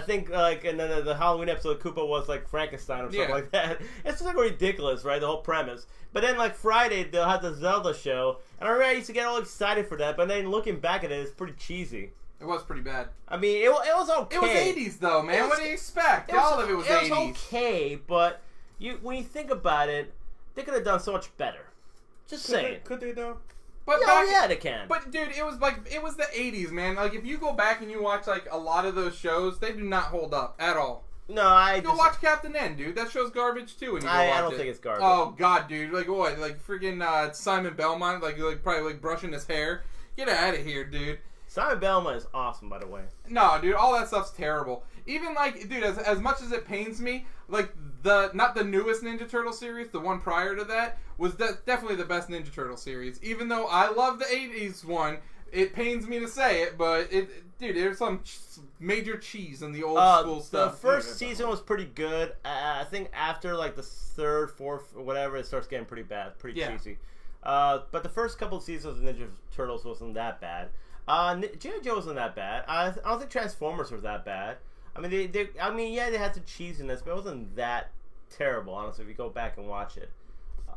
think, like, and then the Halloween episode, Koopa was, like, Frankenstein or something like that. It's just, like, ridiculous, right? The whole premise. But then, like, Friday, they'll have the Zelda show. And I remember I used to get all excited for that. But then looking back at it, it's pretty cheesy. It was pretty bad. I mean, it was okay. It was 80s, though, man. What do you expect? All of it was 80s. It was okay, but when you think about it, they could have done so much better. Just saying. Could they, though? But yeah, they can. But, dude, it was the 80s, man. Like, if you go back and you watch, like, a lot of those shows, they do not hold up at all. No, Go watch Captain N, dude. That show's garbage too. When you I don't think it's garbage. Oh God, dude. Like what? Like freaking Simon Belmont, like probably like brushing his hair. Get out of here, dude. Simon Belmont is awesome, by the way. No, dude. All that stuff's terrible. Even like, dude, as much as it pains me, like not the newest Ninja Turtle series, the one prior to that was definitely the best Ninja Turtle series. Even though I love the '80s one, it pains me to say it, but dude, there's some major cheese in the old school stuff. The first season was pretty good. I think after like the third, fourth, or whatever, it starts getting pretty bad, pretty cheesy. But the first couple of seasons of Ninja Turtles wasn't that bad. G.I. Joe wasn't that bad. I don't think Transformers was that bad. I mean, they had some cheesiness, but it wasn't that terrible, honestly, if you go back and watch it.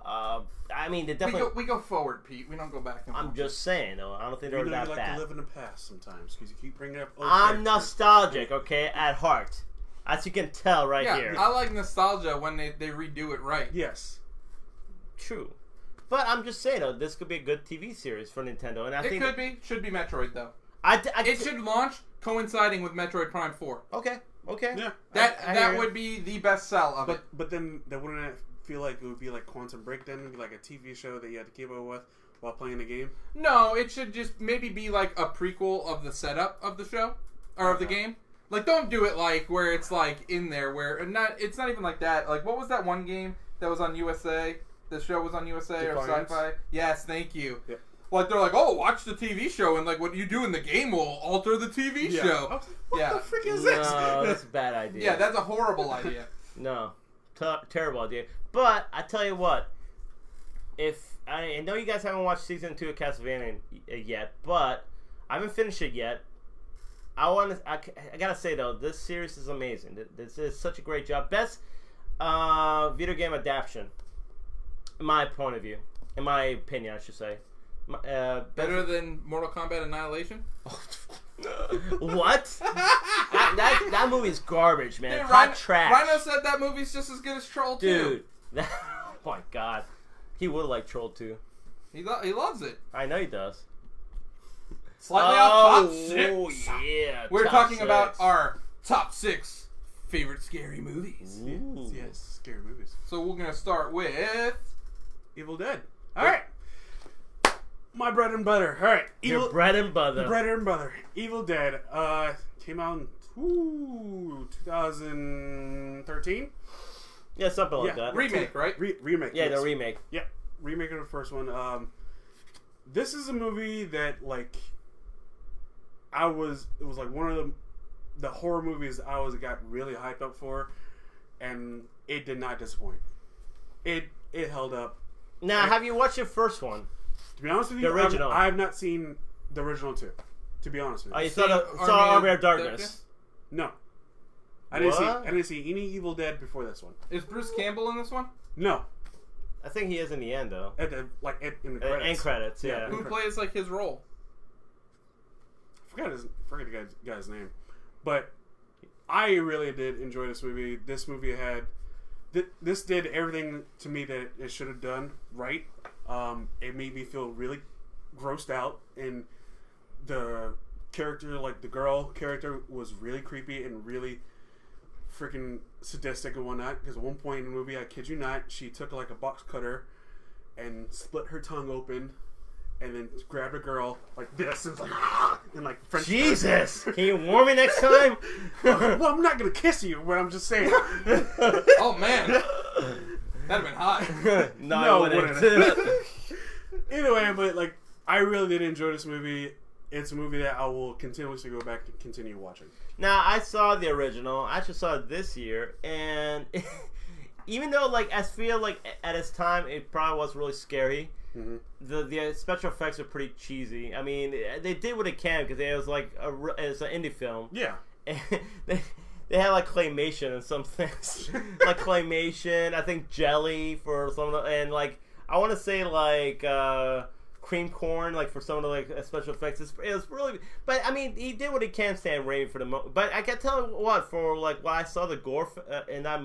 I mean, they definitely... We go forward, Pete. We don't go back. I'm just saying, though. I don't think they're that bad. You like to live in the past sometimes, because you keep bringing up old I'm characters. nostalgic, okay, at heart. As you can tell here. I like nostalgia when they redo it right. Yes. True. But I'm just saying, though, this could be a good TV series for Nintendo. And I think it should be Metroid, though. It should launch coinciding with Metroid Prime 4. Okay. Yeah. That would be the best sell of it. But then that wouldn't feel like it would be like Quantum Break then? It would be like a TV show that you had to keep up with while playing the game? No, it should just maybe be like a prequel of the setup of the show or of the game. Like, don't do it like where it's like in there where it's not even like that. Like, what was that one game that was on USA? The show was on USA Defiance? or Sci-Fi? Yes, thank you. Yep. Like, they're like, oh, watch the TV show, and like what you do in the game will alter the TV show. What the frick is this? No, that's a bad idea. Yeah, that's a horrible idea. No, terrible idea. But I tell you what, if I know you guys haven't watched season 2 of Castlevania yet, but I haven't finished it yet. I gotta say though, this series is amazing. This is such a great job. Best video game adaptation, in my point of view, in my opinion, I should say. Better than Mortal Kombat Annihilation? What? that movie's garbage, man. Dude, Hot trash. Rhino said that movie's just as good as Troll 2. Dude. Oh my god. He would like Troll 2. He loves it. I know he does. Slightly off top 6. Oh, yeah. We're top talking 6. about our top 6 favorite scary movies. Ooh. Yes, scary movies. So we're going to start with Evil Dead. All right. My bread and butter. All right. Your bread and butter. Bread and butter. Evil Dead. Came out in 2013. Yeah, something like that. remake, right? Remake. Yeah, yes. the remake. Yeah, remake of the first one. This is a movie that like it was like one of the horror movies I got really hyped up for, and it did not disappoint. It held up. Now, have you watched your first one? To be honest with The you, original. I have not seen the original two. To be honest with you, Oh, you saw Army of Darkness. no, I didn't What? see any Evil Dead before this one. Is Bruce Campbell in this one? No, I think he is in the end, though. in the credits. End credits, yeah. Who plays like his role? Forget the guy's name, but I really did enjoy this movie. This movie this did everything to me that it should have done right. It made me feel really grossed out, and the character, like the girl character, was really creepy and really freaking sadistic and whatnot. Because at one point in the movie, I kid you not, she took like a box cutter and split her tongue open, and then grabbed a girl like this and was like, and like French. Jesus! Can you warn me next time? Well, I'm not gonna kiss you, but I'm just saying. Oh man, that'd have been hot. No, I wouldn't. Anyway, but like I really did enjoy this movie. It's a movie that I will continuously go back and continue watching. Now, I saw the original. I actually saw it this year, and even though, like, I feel like at its time it probably was really scary, the special effects are pretty cheesy. I mean, they did what they can because it was like it's an indie film. Yeah. And they had like claymation and some things, like claymation. I think jelly for some of the, and like I want to say like cream corn, like for some of the like special effects. It was really, but I mean, he did what he can. Sam Raimi for the but I can tell you what, for like when I saw the gore in that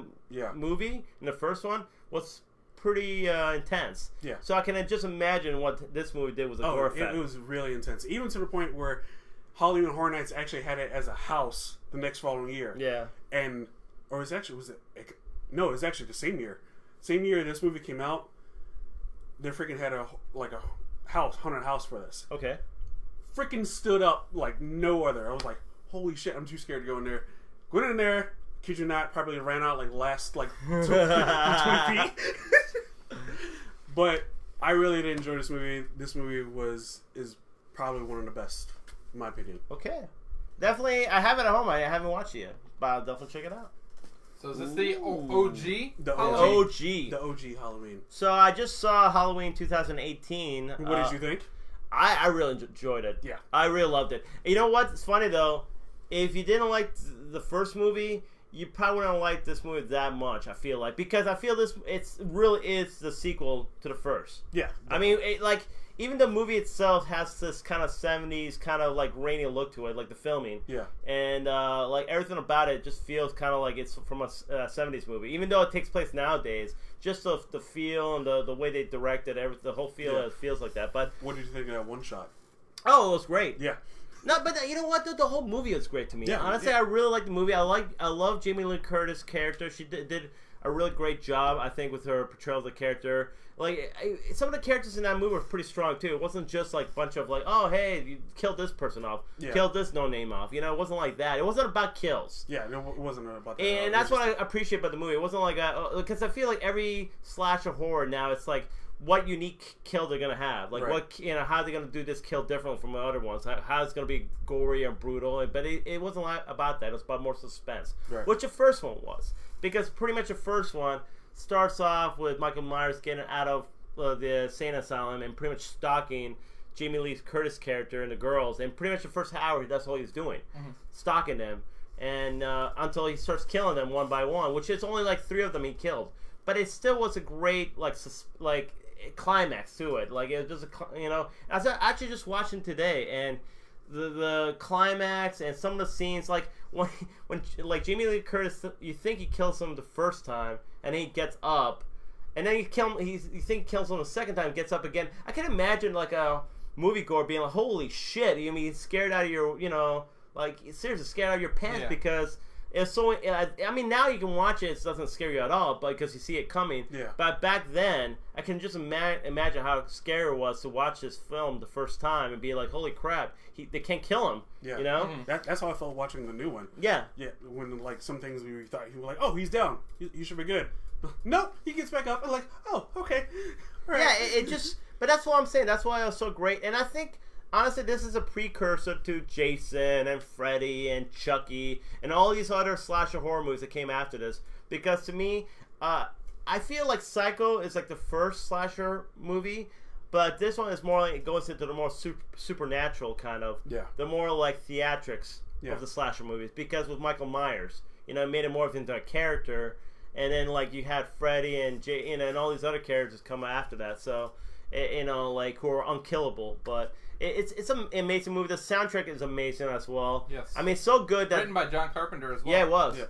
movie in the first one was pretty intense. Yeah. So I can just imagine what this movie did with the gore effect. It was really intense, even to the point where Halloween Horror Nights actually had it as a house the next following year. Yeah. And it was actually the same year. Same year this movie came out, they freaking had a haunted house for this. Okay. Freaking stood up like no other. I was like, holy shit, I'm too scared to go in there. Went in there, kid you not, probably ran out like last 20 feet. But I really did enjoy this movie. This movie is probably one of the best, in my opinion. Okay. Definitely, I have it at home. I haven't watched it yet, but I'll definitely check it out. So is this the OG? The OG. The OG Halloween. So I just saw Halloween 2018. What did you think? I really enjoyed it. Yeah. I really loved it. You know what? It's funny, though. If you didn't like the first movie, you probably wouldn't like this movie that much, I feel like. Because I feel it's really the sequel to the first. Yeah. I mean, even the movie itself has this kind of 70s kind of like rainy look to it, like the filming. Yeah. And like everything about it just feels kind of like it's from a 70s movie. Even though it takes place nowadays, just the feel and the way they directed everything, the whole feel, it feels like that. But what did you think of that one shot? Oh, it was great. Yeah. No, but you know what? The whole movie was great to me. Yeah, honestly, I really liked the movie. I love Jamie Lee Curtis' character. She did a really great job, I think, with her portrayal of the character. Like some of the characters in that movie were pretty strong too. It wasn't just like a bunch of like, oh hey, you killed this person off, killed this no name off. You know, it wasn't like that. It wasn't about kills. Yeah, it wasn't about that. And that's what I appreciate about the movie. It wasn't like because I feel like every slasher horror now, it's like what unique kill they're gonna have, like what how they're gonna do this kill different from the other ones, how it's gonna be gory and brutal. But it wasn't about that. It was about more suspense, which the first one was, because pretty much the first one starts off with Michael Myers getting out of the insane asylum and pretty much stalking Jamie Lee Curtis' character and the girls, and pretty much the first hour that's all he's doing, stalking them, and until he starts killing them one by one, which is only like 3 of them he killed. But it still was a great like climax to it. Like it was just I was actually just watching today, and the climax and some of the scenes, like when like Jamie Lee Curtis, you think he kills him the first time, and then he gets up, and then you think he kills him the second time, gets up again. I can imagine like a moviegoer being like, "Holy shit!" I mean, scared out of your, like seriously scared out of your pants because. It's so. I mean, now you can watch it; it doesn't scare you at all, but because you see it coming. Yeah. But back then, I can just imagine how scary it was to watch this film the first time and be like, "Holy crap! They can't kill him." Yeah. You know. That's how I felt watching the new one. Yeah. Yeah. When like some things we thought he was like, "Oh, he's down. He should be good." No, he gets back up. I'm like, "Oh, okay." All right. Yeah. It just. But that's what I'm saying. That's why it was so great, and I think. Honestly, this is a precursor to Jason and Freddy and Chucky and all these other slasher horror movies that came after this. Because to me, I feel like Psycho is like the first slasher movie, but this one is more like it goes into the more supernatural kind of, the more like theatrics of the slasher movies. Because with Michael Myers, it made him morph into a character, and then like you had Freddy and and all these other characters come after that. So, like who are unkillable, but. It's an amazing movie. The soundtrack is amazing as well. Yes. I mean, so good that written by John Carpenter as well. Yeah, it was. Yeah.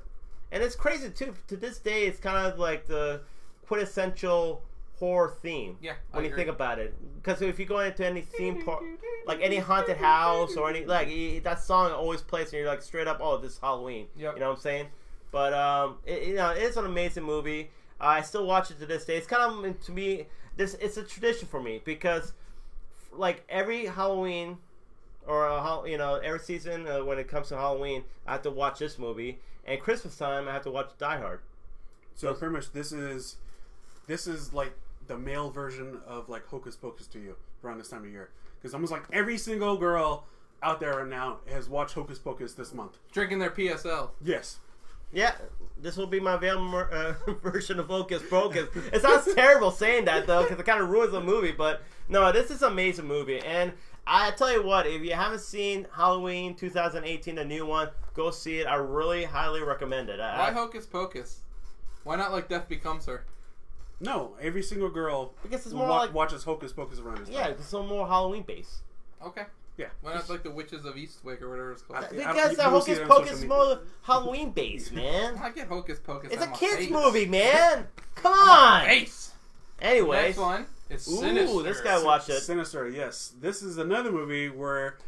And it's crazy too. To this day, it's kind of like the quintessential horror theme. Yeah. When you think about it, because if you go into any theme park, like any haunted house or any that song always plays, and you're like straight up, oh, this is Halloween. Yep. You know what I'm saying? But it's an amazing movie. I still watch it to this day. It's kind of to me, it's a tradition for me because. Like every Halloween, or every season when it comes to Halloween, I have to watch this movie, and Christmas time I have to watch Die Hard. So pretty much this is like the male version of like Hocus Pocus to you around this time of year, because almost like every single girl out there right now has watched Hocus Pocus this month, drinking their PSL. Yes. Yeah, this will be my version of Hocus Pocus. It sounds terrible saying that, though, because it kind of ruins the movie. But, no, this is an amazing movie. And I tell you what, if you haven't seen Halloween 2018, the new one, go see it. I really highly recommend it. Why Hocus Pocus? Why not like Death Becomes Her? No, every single girl because it's more watches Hocus Pocus around this time. Yeah, it's so more Halloween-based. Okay. Yeah. Why not like the Witches of Eastwick or whatever it's called? Because the Hocus Pocus is more Halloween based, man. I get Hocus Pocus. It's a kids movie, man. Come on. Face. Anyways, next one is Sinister. Ooh, this guy watched it. Sinister, yes. This is another movie where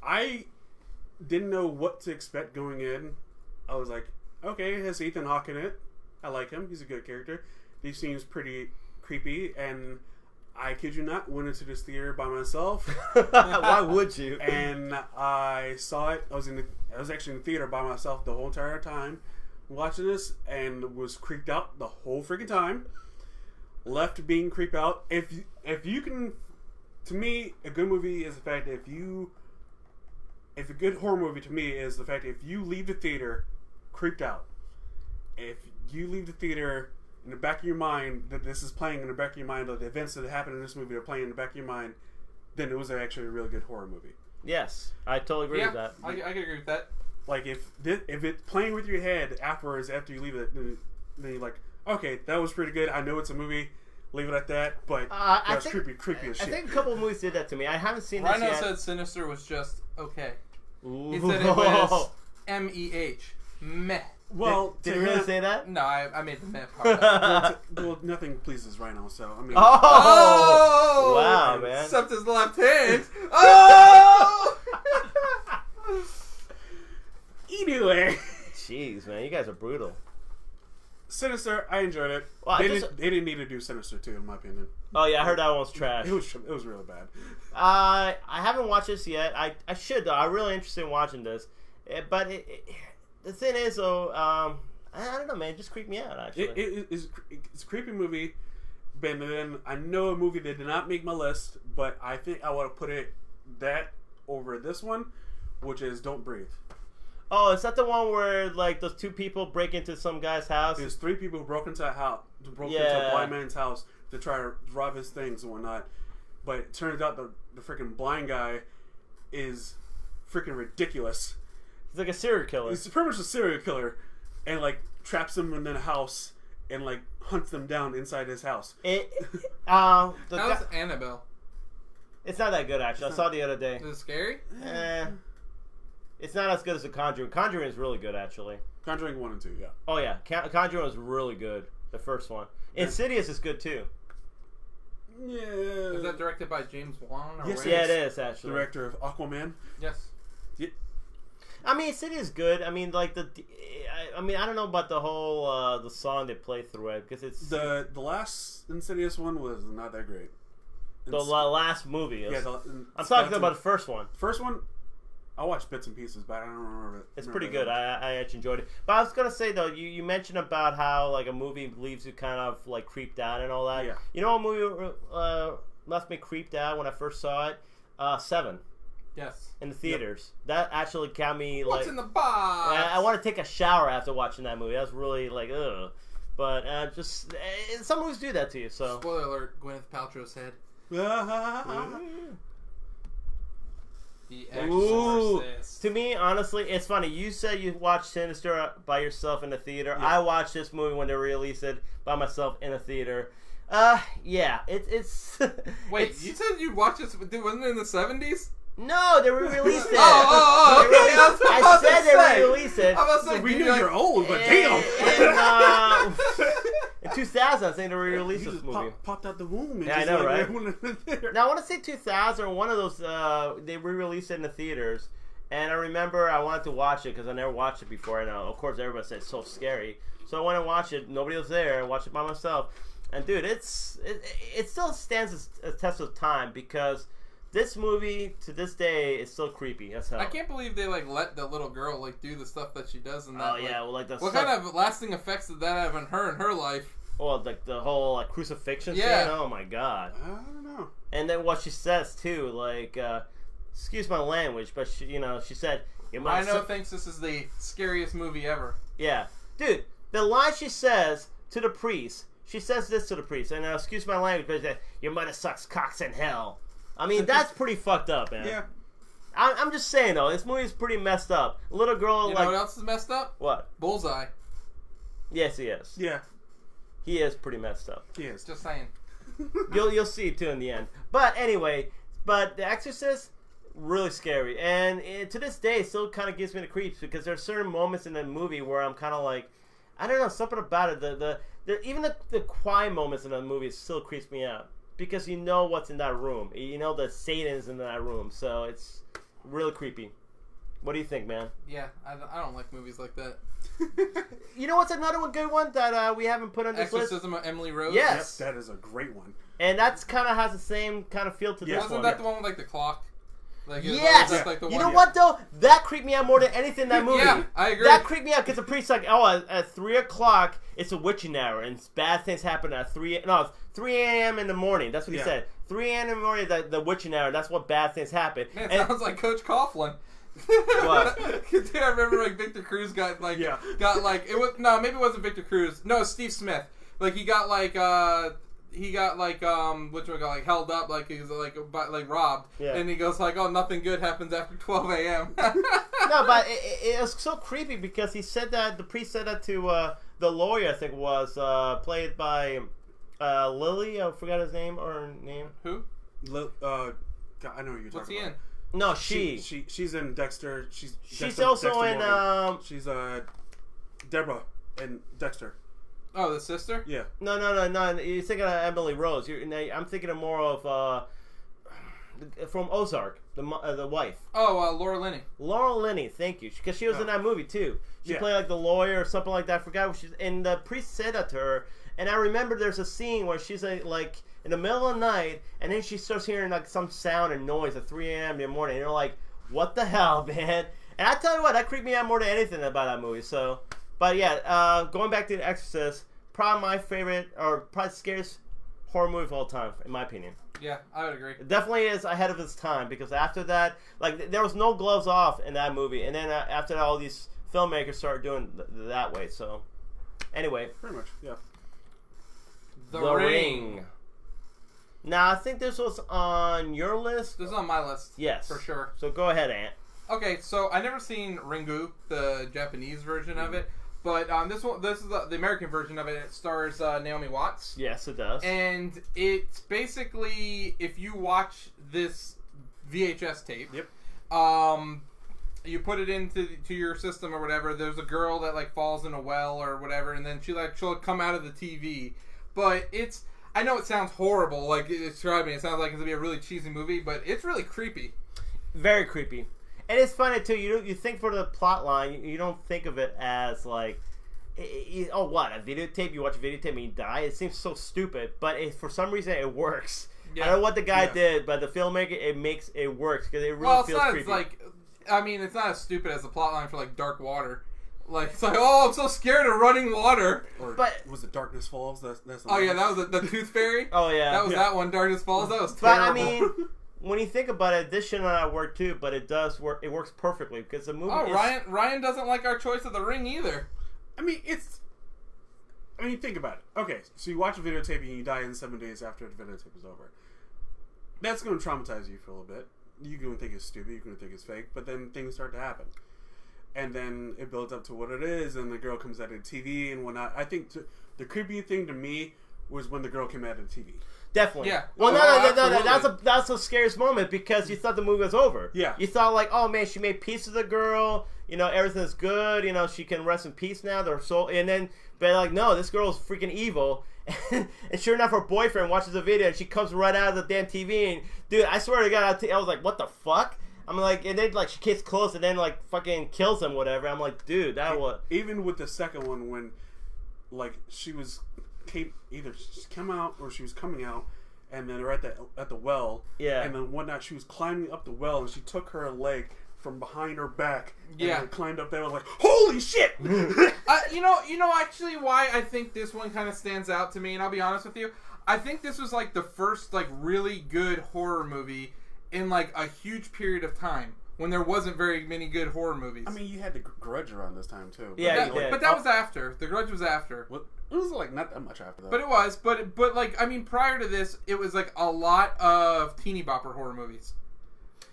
I didn't know what to expect going in. I was like, okay, it has Ethan Hawke in it. I like him. He's a good character. He seems pretty creepy, and I kid you not, went into this theater by myself. Why would you? And I saw it. I was actually in the theater by myself the whole entire time, watching this, and was creeped out the whole freaking time. Left being creeped out. If you can, to me, a good movie is the fact that if a good horror movie to me is the fact that if you leave the theater creeped out, if you leave the theater in the back of your mind that this is playing in the back of your mind, or the events that happened in this movie are playing in the back of your mind, then it was actually a really good horror movie. Yes, I totally agree with that. I can agree with that. Like if it's playing with your head afterwards after you leave it, then you're like, okay, that was pretty good. I know it's a movie. Leave it at that. But that's creepy as shit. I think a couple of movies did that to me. I haven't seen this yet. Rhino said Sinister was just okay. Ooh. He said it was MEH. Meh. Well, did he really say that? No, I made the meh part. well, nothing pleases Rhino, so I mean. Oh! Wow, man. Except his left hand. Oh! Anyway. Jeez, man, you guys are brutal. Sinister, I enjoyed it. Well, they didn't need to do Sinister 2, in my opinion. Oh yeah, I heard that one was trash. It was really bad. I haven't watched this yet. I should though. I'm really interested in watching this. But the thing is though, I don't know, man. It just creeped me out. Actually, it's a creepy movie. But then I know a movie that did not make my list, but I think I want to put that over this one, which is Don't Breathe. Oh, is that the one where like those two people break into some guy's house? There's 3 people who broke into a blind man's house to try to rob his things and whatnot. But it turns out the freaking blind guy is freaking ridiculous. He's like a serial killer. He's pretty much a serial killer, and like traps them in a house and like hunts them down inside his house. How's Annabelle? It's not that good, actually. I saw it the other day. Is it scary? It's not as good as The Conjuring. Conjuring is really good, actually. Conjuring 1 and 2, yeah. Oh, yeah. Conjuring was really good. The first one. Insidious is good, too. Yeah. Is that directed by James Wan? Or Yes, Yeah, it is, actually. Director of Aquaman. Yes. I mean, Insidious is good. I mean, like, I don't know about the whole, the song they play through it, because it's... The last Insidious one was not that great. The last movie is. Yeah, I'm talking about the first one. First one, I watched bits and pieces, but I don't remember it. It's pretty good. I actually enjoyed it. But I was gonna say though, you mentioned about how like a movie leaves you kind of like creeped out and all that. Yeah. You know what movie left me creeped out when I first saw it? Seven. Yes. In the theaters. Yep. That actually got me like. What's in the box? I want to take a shower after watching that movie. That's really like ugh. But just some movies do that to you. So. Spoiler alert: Gwyneth Paltrow's head. The Exorcist. To me, honestly, it's funny. You said you watched Sinister by yourself in the theater. Yeah. I watched this movie when they released it by myself in a theater. Yeah, it's. Wait, you said you watched this? Wasn't it in the 70s? No, they re-released it. I said they re-released it. We knew you're old, but damn. In 2000, I think they re-released this movie. Popped out the womb. Yeah, I know, right? Right? Now, I want to say 2000 or one of those, they re-released it in the theaters. And I remember I wanted to watch it because I never watched it before. And of course, everybody said it's so scary. So I went and watched it. Nobody was there. I watched it by myself. And dude, it still stands a test of time because this movie to this day is still creepy as hell. I can't believe they like let the little girl like do the stuff that she does in that. Oh yeah, well like the what kind of lasting effects did that have on her in her life? Oh, like the whole like crucifixion scene. Oh my god. I don't know. And then what she says too, like, excuse my language, but she said, I know thinks this is the scariest movie ever. Yeah, dude, the line she says to the priest, she says this to the priest, and excuse my language, but your mother sucks cocks in hell. I mean, that's pretty fucked up, man. Yeah. I'm just saying, though, this movie is pretty messed up. A little girl, you know what else is messed up? What? Bullseye. Yes, he is. Yeah. He is pretty messed up. He is. Just saying. You'll see, too, in the end. But anyway, The Exorcist, really scary. And to this day, it still kind of gives me the creeps because there are certain moments in the movie where I'm kind of like, I don't know, something about it. Even the quiet moments in the movie still creeps me out. Because you know what's in that room. You know that Satan's in that room. So it's really creepy. What do you think, man? Yeah, I don't like movies like that. You know what's another good one that we haven't put on this list? Exorcism of Emily Rose? Yes. Yep, that is a great one. And that's kind of has the same kind of feel to this one. Wasn't that the one with like the clock? Like, yes! Like the you one, know what, though? That creeped me out more than anything in that movie. Yeah, I agree. That creeped me out because the priest's like, at 3 o'clock, it's a witching hour, and bad things happen at 3 a.m. in the morning. That's what he said. 3 a.m. in the morning, the witching hour, that's what bad things happen. Man, it sounds like Coach Coughlin. What? Dude, I remember like Victor Cruz got like, maybe it wasn't Victor Cruz. No, Steve Smith. Like, he got like, like held up, like he was like robbed, and he goes like, "Oh, nothing good happens after 12 a.m." No, but it was so creepy because he said that the priest said that to the lawyer. I think was played by Lily. I forgot his name or her name. Who? God, I know who you're talking about. What's he in? No, she's in Dexter. She's also Dexter in she's Deborah in Dexter. Oh, the sister? Yeah. No. You're thinking of Emily Rose. I'm thinking of more of from Ozark, the wife. Oh, Laura Linney. Laura Linney, thank you, because she was in that movie too. She played like the lawyer or something like that. I forgot what she's. And the priest said that to her, and I remember there's a scene where she's like in the middle of the night, and then she starts hearing like some sound and noise at 3 a.m. in the morning. And you're like, what the hell, man? And I tell you what, that creeped me out more than anything about that movie. So. But yeah, going back to The Exorcist, probably my favorite, or probably scariest horror movie of all time, in my opinion. Yeah, I would agree. It definitely is ahead of its time, because after that, like, there was no gloves off in that movie, and then after that, all these filmmakers started doing that way, so. Anyway. Pretty much, yeah. The Ring. Now, I think this was on your list. This is on my list. Yes. For sure. So go ahead, Ant. Okay, so I never seen Ringu, the Japanese version of it, But this is the American version of it. It stars Naomi Watts. Yes, it does. And it's basically, if you watch this VHS tape, you put it into your system or whatever. There's a girl that like falls in a well or whatever, and then she'll come out of the TV. But I know it sounds horrible, like describing. It sounds like it's gonna be a really cheesy movie, but it's really creepy. Very creepy. And it's funny too. You think for the plot line, you don't think of it as like, oh, what, a videotape? You watch a videotape and you die? It seems so stupid, but for some reason it works. Yeah. I don't know what the guy did, but the filmmaker, it works because it really feels creepy. It's not as stupid as the plot line for like Dark Water. Like, it's like, oh, I'm so scared of running water. Or was it Darkness Falls? That's that was the Tooth Fairy. Oh yeah, that was that one. Darkness Falls. That was terrible. But I mean, when you think about it, this should not work too, but it does work. It works perfectly because the movie. Oh, Ryan doesn't like our choice of the ring either. I mean, think about it. Okay, so you watch a videotape and you die in 7 days after the videotape is over. That's going to traumatize you for a little bit. You're going to think it's stupid. You're going to think it's fake. But then things start to happen. And then it builds up to what it is, and the girl comes out of the TV and whatnot. I think the creepy thing to me was when the girl came out of the TV. Definitely. Yeah. Well, no. That's the scariest moment because you thought the movie was over. Yeah. You thought like, oh man, she made peace with the girl. You know, everything's good. You know, she can rest in peace now. Their soul, and then but like, no, this girl is freaking evil. And sure enough, her boyfriend watches the video and she comes right out of the damn TV. And dude, I swear to God, I was like, what the fuck? I'm like, and then like she gets close and then like fucking kills him, whatever. I'm like, dude, that was even with the second one when like either she's come out or she was coming out, and then they're at the well, and then one night she was climbing up the well and she took her leg from behind her back, and climbed up there. I was like, holy shit! You know, actually, why I think this one kind of stands out to me, and I'll be honest with you, I think this was like the first like really good horror movie in like a huge period of time when there wasn't very many good horror movies. I mean, you had The Grudge around this time too. But that was after. The Grudge was after. Well, it was like not that much after that. But it was. But like, I mean, prior to this, it was like a lot of teeny bopper horror movies.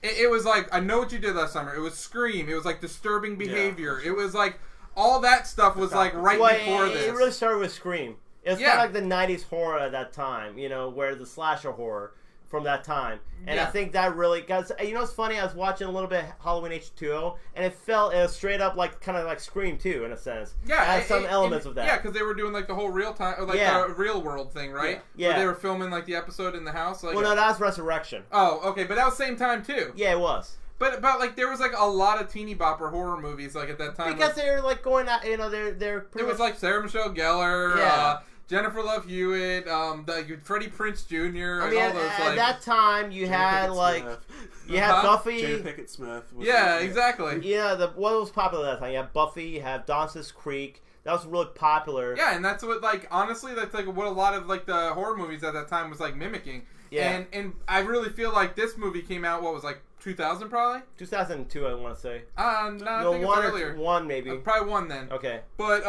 It was like, I Know What You Did Last Summer. It was Scream. It was like Disturbing Behavior. Yeah, it was like all that stuff was like right before this. It really started with Scream. It was kind of like the 90s horror at that time, you know, where the slasher horror from that time. And I think that really, guys, you know what's funny? I was watching a little bit of Halloween H2O, and it was straight up like kind of like Scream too, in a sense. Yeah, it had some elements of that. Yeah, because they were doing like the whole real time, or like the real world thing, right? Yeah. Where they were filming like the episode in the house. Like, well, no, that was Resurrection. Oh, okay, but that was same time too. Yeah, it was. But like there was like a lot of teeny bopper horror movies like at that time. Because they're like going out, you know, they're. It was like Sarah Michelle Gellar. Jennifer Love Hewitt, Freddie Prinze Jr. I mean, all those. At that time, you had like you had Buffy, Jada Pinkett Smith. Yeah, exactly. Yeah, what was popular at that time? You had Buffy, you had Dawson's Creek. That was really popular. Yeah, and that's what like honestly, that's like what a lot of like the horror movies at that time was like mimicking. Yeah, and I really feel like this movie came out. What was like 2000 probably? 2002, I want to say. No, I think it's earlier. One maybe. Probably one then. Okay. But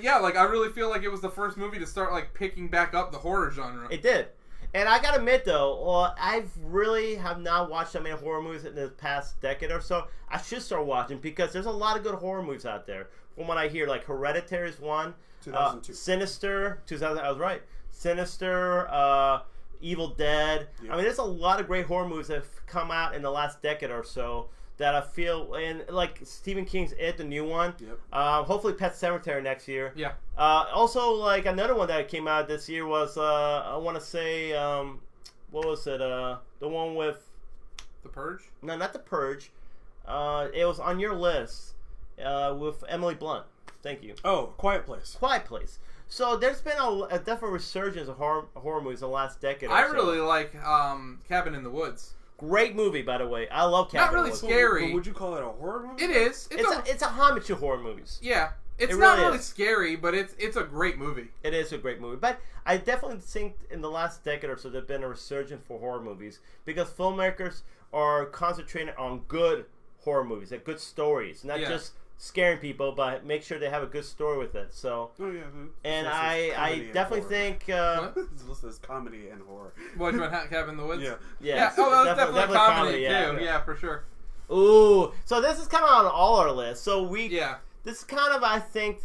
yeah, like I really feel like it was the first movie to start like picking back up the horror genre. It did. And I gotta admit though, I really have not watched that many horror movies in the past decade or so. I should start watching because there's a lot of good horror movies out there. From what I hear, like Hereditary is one. 2002. Sinister, 2000. I was right. Sinister. Evil Dead. Yep. I mean, there's a lot of great horror movies that have come out in the last decade or so that I feel, and like Stephen King's It, the new one. Yep. Hopefully Pet Sematary next year. Yeah. Also, like another one that came out this year was I want to say what was it? The one with The Purge? No, not The Purge. It was on your list with Emily Blunt. Thank you. Oh, Quiet Place. Quiet Place. So there's been a definite resurgence of horror movies in the last decade. I really like Cabin in the Woods. Great movie, by the way. I love Cabin in the Woods. Not really scary. But would you call it a horror movie? It is. It's a homage to horror movies. Yeah. It's It not really really is. scary, but it's a great movie. It is a great movie. But I definitely think in the last decade or so there's been a resurgence for horror movies because filmmakers are concentrating on good horror movies, like good stories, not just scaring people, but make sure they have a good story with it. So, and I definitely think it's listed as comedy and horror. What, you want Cabin in the Woods? Yeah. Oh, that's definitely comedy too. Yeah. Yeah, for sure. Ooh, so this is kind of on all our lists. So this is kind of, I think,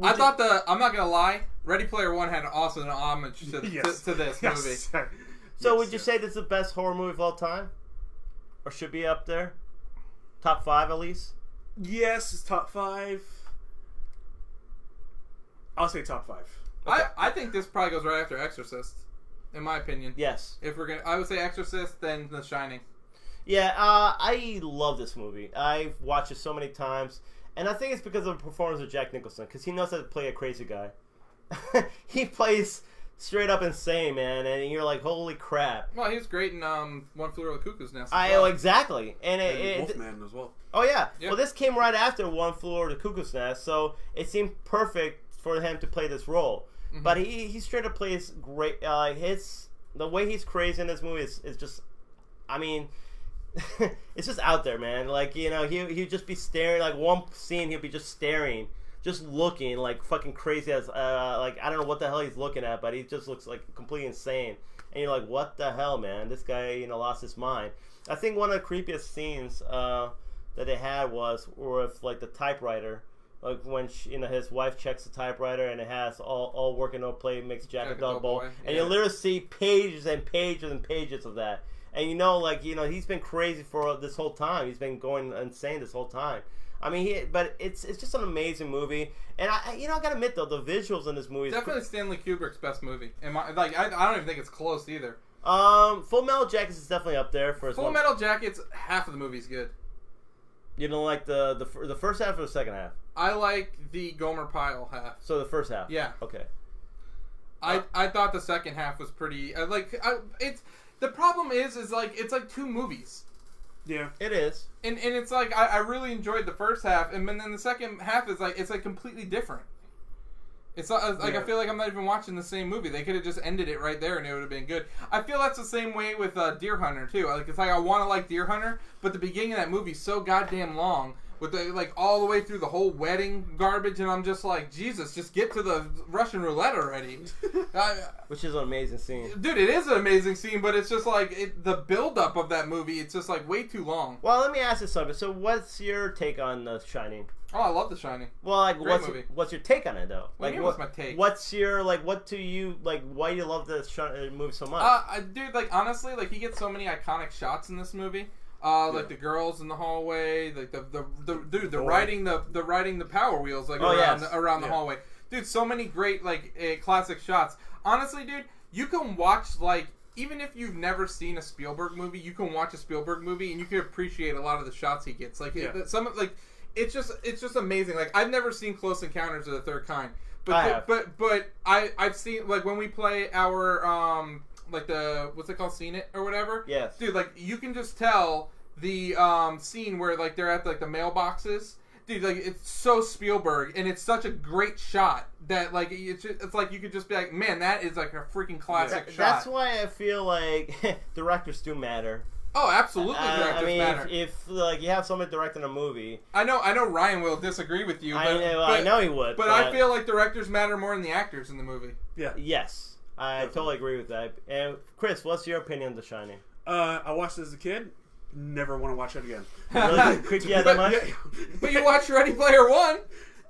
I thought I'm not gonna lie, Ready Player One had an awesome homage to this movie. So would you say this is the best horror movie of all time? Or should be up there? Top 5 at least? Yes, it's top 5. I'll say top 5. Okay. I think this probably goes right after Exorcist, in my opinion. Yes. If we're gonna, I would say Exorcist, then The Shining. Yeah, I love this movie. I've watched it so many times, and I think it's because of the performance of Jack Nicholson, because he knows how to play a crazy guy. He plays straight up insane, man, and you're like, holy crap. Well, he was great in One Flew Over the Cuckoo's Nest. Exactly, and Wolfman as well. Oh yeah. Yep. Well, this came right after One Flew Over the Cuckoo's Nest, so it seemed perfect for him to play this role. Mm-hmm. But he straight up plays great. The way he's crazy in this movie is just, I mean, it's just out there, man. Like, you know, he'd just be staring. Like one scene, he'll be just staring, just looking like fucking crazy as like I don't know what the hell he's looking at, but he just looks like completely insane. And you're like, what the hell, man? This guy, you know, lost his mind. I think one of the creepiest scenes that they had was with like the typewriter. Like when his wife checks the typewriter and it has all work and no play makes Jack a dull boy, and you literally see pages and pages and pages of that, and he's been crazy for this whole time. He's been going insane this whole time. I mean, but it's just an amazing movie, and I gotta admit though, the visuals in this movie definitely Stanley Kubrick's best movie. I don't even think it's close either. Full Metal Jacket is definitely up there for Full Metal Jacket's half of the movie's good. You don't like the first half or the second half? I like the Gomer Pyle half. So the first half? Yeah. Okay. I thought the second half was pretty. It's the problem is like it's like two movies. Yeah, it is. And it's like I really enjoyed the first half, and then the second half is like it's like completely different. It's not, like I feel like I'm not even watching the same movie. They could have just ended it right there, and it would have been good. I feel that's the same way with Deer Hunter too. Like it's like I want to like Deer Hunter, but the beginning of that movie is so goddamn long. With like all the way through the whole wedding garbage, and I'm just like, Jesus, just get to the Russian roulette already. Which is an amazing scene, dude. It is an amazing scene, but it's just like the build-up of that movie. It's just like way too long. Well, let me ask you something. So, what's your take on The Shining? Oh, I love The Shining. Well, like, what's your take on it though? Like, what's my take? What's your what do you like? Why do you love this movie so much? Dude, like honestly, like he gets so many iconic shots in this movie. Like the girls in the hallway, like the riding the Power Wheels like around the hallway. Dude, so many great like classic shots. Honestly, dude, you can watch like even if you've never seen a Spielberg movie, you can watch a Spielberg movie and you can appreciate a lot of the shots he gets. Like it's just amazing. Like I've never seen Close Encounters of the Third Kind, but I've seen like when we play our like the what's it called, Seen It or whatever. Yes, dude. Like you can just tell the scene where like they're at like the mailboxes. Dude, like it's so Spielberg, and it's such a great shot that like it's like you could just be like, man, that is like a freaking classic shot. That's why I feel like directors do matter. Oh, absolutely, directors matter. If like you have somebody directing a movie, I know Ryan will disagree with you. I know he would. But I feel like directors matter more than the actors in the movie. Yeah. Yes. I totally agree with that. And Chris, what's your opinion on The Shining? I watched it as a kid. Never want to watch it again. Really? Creeped you out that much? But you watched Ready Player One.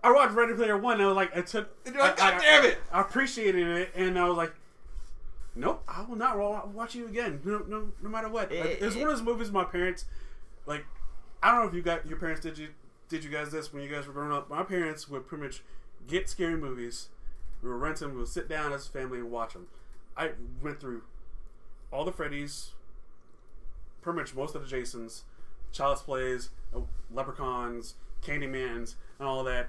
I watched Ready Player One. And I was like, God damn it! I appreciated it, and I was like, nope, I will not watch you again. No matter what. It was one of those movies my parents, like, I don't know if your parents did you guys this when you guys were growing up. My parents would pretty much get scary movies. We would rent them. We would sit down as a family and watch them. I went through all the Freddys, pretty much most of the Jasons, Child's Plays, Leprechauns, Candymans, and all that.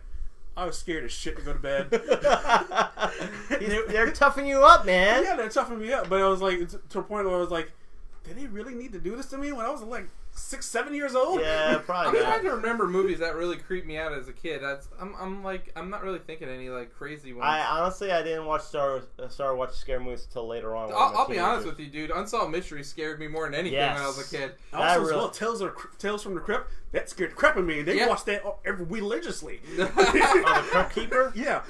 I was scared as shit to go to bed. They're toughing you up, man. Yeah, they're toughing me up. But I was like, to a point where I was like, did they really need to do this to me when I was like 6, 7 years old? Yeah, probably. I'm trying to remember movies that really creeped me out as a kid. I'm not really thinking any like crazy ones. I didn't started watching scary movies until later on. I'll be honest with you, dude. Unsolved Mysteries scared me more than anything when I was a kid. Also, Tales from the Crypt, that scared the crap out of me. They watched that religiously. The Crypt Keeper? Yeah.